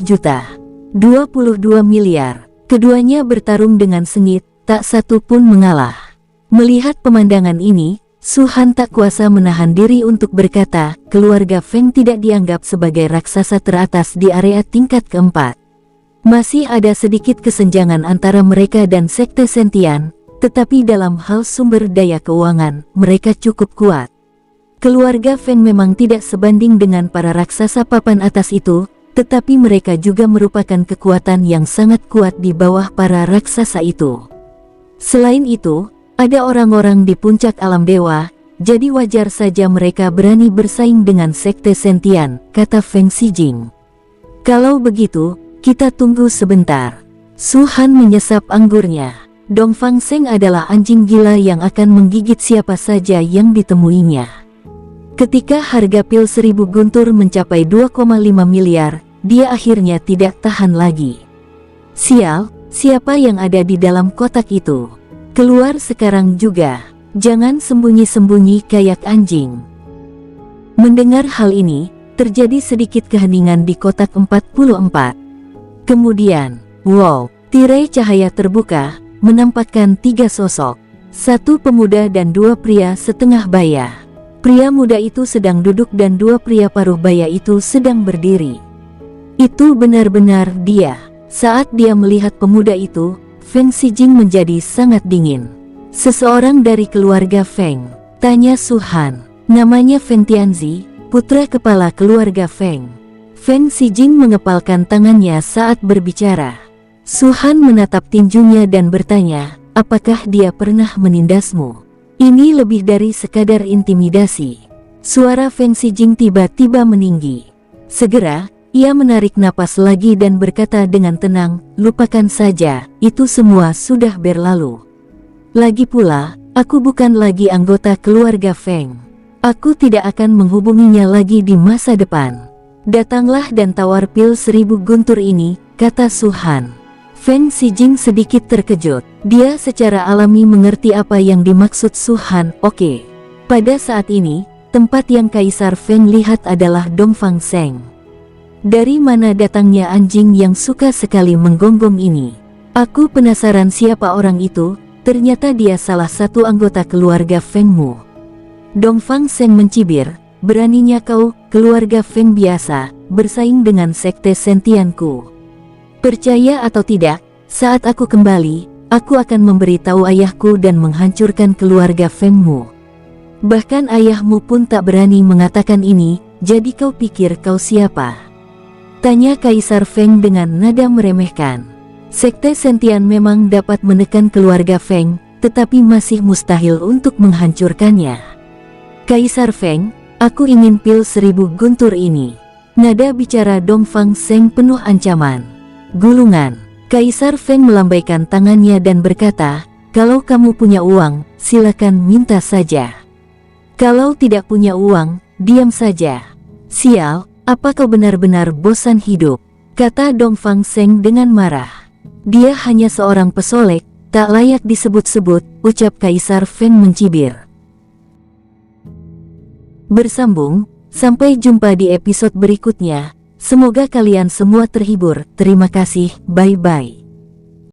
juta, 22 miliar. Keduanya bertarung dengan sengit, tak satu pun mengalah. Melihat pemandangan ini, Su Han tak kuasa menahan diri untuk berkata, keluarga Feng tidak dianggap sebagai raksasa teratas di area tingkat keempat. Masih ada sedikit kesenjangan antara mereka dan Sekte Sentian, tetapi dalam hal sumber daya keuangan, mereka cukup kuat. Keluarga Feng memang tidak sebanding dengan para raksasa papan atas itu, tetapi mereka juga merupakan kekuatan yang sangat kuat di bawah para raksasa itu. Selain itu, ada orang-orang di puncak alam dewa, jadi wajar saja mereka berani bersaing dengan Sekte Sentian, kata Feng Xijing. Kalau begitu, kita tunggu sebentar. Su Han menyesap anggurnya. Dongfang Seng adalah anjing gila yang akan menggigit siapa saja yang ditemuinya. Ketika harga pil 1000 guntur mencapai 2,5 miliar, dia akhirnya tidak tahan lagi. Sial, siapa yang ada di dalam kotak itu? Keluar sekarang juga, jangan sembunyi-sembunyi kayak anjing. Mendengar hal ini, terjadi sedikit keheningan di kotak 44. Kemudian, wow, tirai cahaya terbuka, menampakkan 3 sosok. 1 pemuda dan 2 pria setengah baya. Pria muda itu sedang duduk dan 2 pria paruh baya itu sedang berdiri. Itu benar-benar dia. Saat dia melihat pemuda itu, Feng Xijing menjadi sangat dingin. Seseorang dari keluarga Feng, tanya Su Han. Namanya Feng Tianzi, putra kepala keluarga Feng. Feng Xijing mengepalkan tangannya saat berbicara. Su Han menatap tinjunya dan bertanya, apakah dia pernah menindasmu? Ini lebih dari sekadar intimidasi. Suara Feng Xijing tiba-tiba meninggi. Segera, ia menarik napas lagi dan berkata dengan tenang, lupakan saja, itu semua sudah berlalu. Lagi pula, aku bukan lagi anggota keluarga Feng. Aku tidak akan menghubunginya lagi di masa depan. Datanglah dan tawar pil 1000 guntur ini, kata Su Han. Feng Xijing sedikit terkejut. Dia secara alami mengerti apa yang dimaksud Su Han. Oke. Pada saat ini, tempat yang Kaisar Feng lihat adalah Dongfang Seng. Dari mana datangnya anjing yang suka sekali menggonggong ini? Aku penasaran siapa orang itu, ternyata dia salah satu anggota keluarga Fengmu. Dongfang Seng mencibir, beraninya kau, keluarga Feng biasa, bersaing dengan Sekte Sentianku. Percaya atau tidak, saat aku kembali, aku akan memberitahu ayahku dan menghancurkan keluarga Fengmu. Bahkan ayahmu pun tak berani mengatakan ini, jadi kau pikir kau siapa? Tanya Kaisar Feng dengan nada meremehkan. Sekte Sentian memang dapat menekan keluarga Feng, tetapi masih mustahil untuk menghancurkannya. Kaisar Feng, aku ingin pil 1000 guntur ini. Nada bicara Dongfang Seng penuh ancaman. Gulungan. Kaisar Feng melambaikan tangannya dan berkata, kalau kamu punya uang, silakan minta saja. Kalau tidak punya uang, diam saja. Sial, apa kau benar-benar bosan hidup? kata Dong Fang Seng dengan marah. Dia hanya seorang pesolek, tak layak disebut-sebut, ucap Kaisar Feng mencibir. Bersambung, sampai jumpa di episode berikutnya. Semoga kalian semua terhibur. Terima kasih, bye-bye.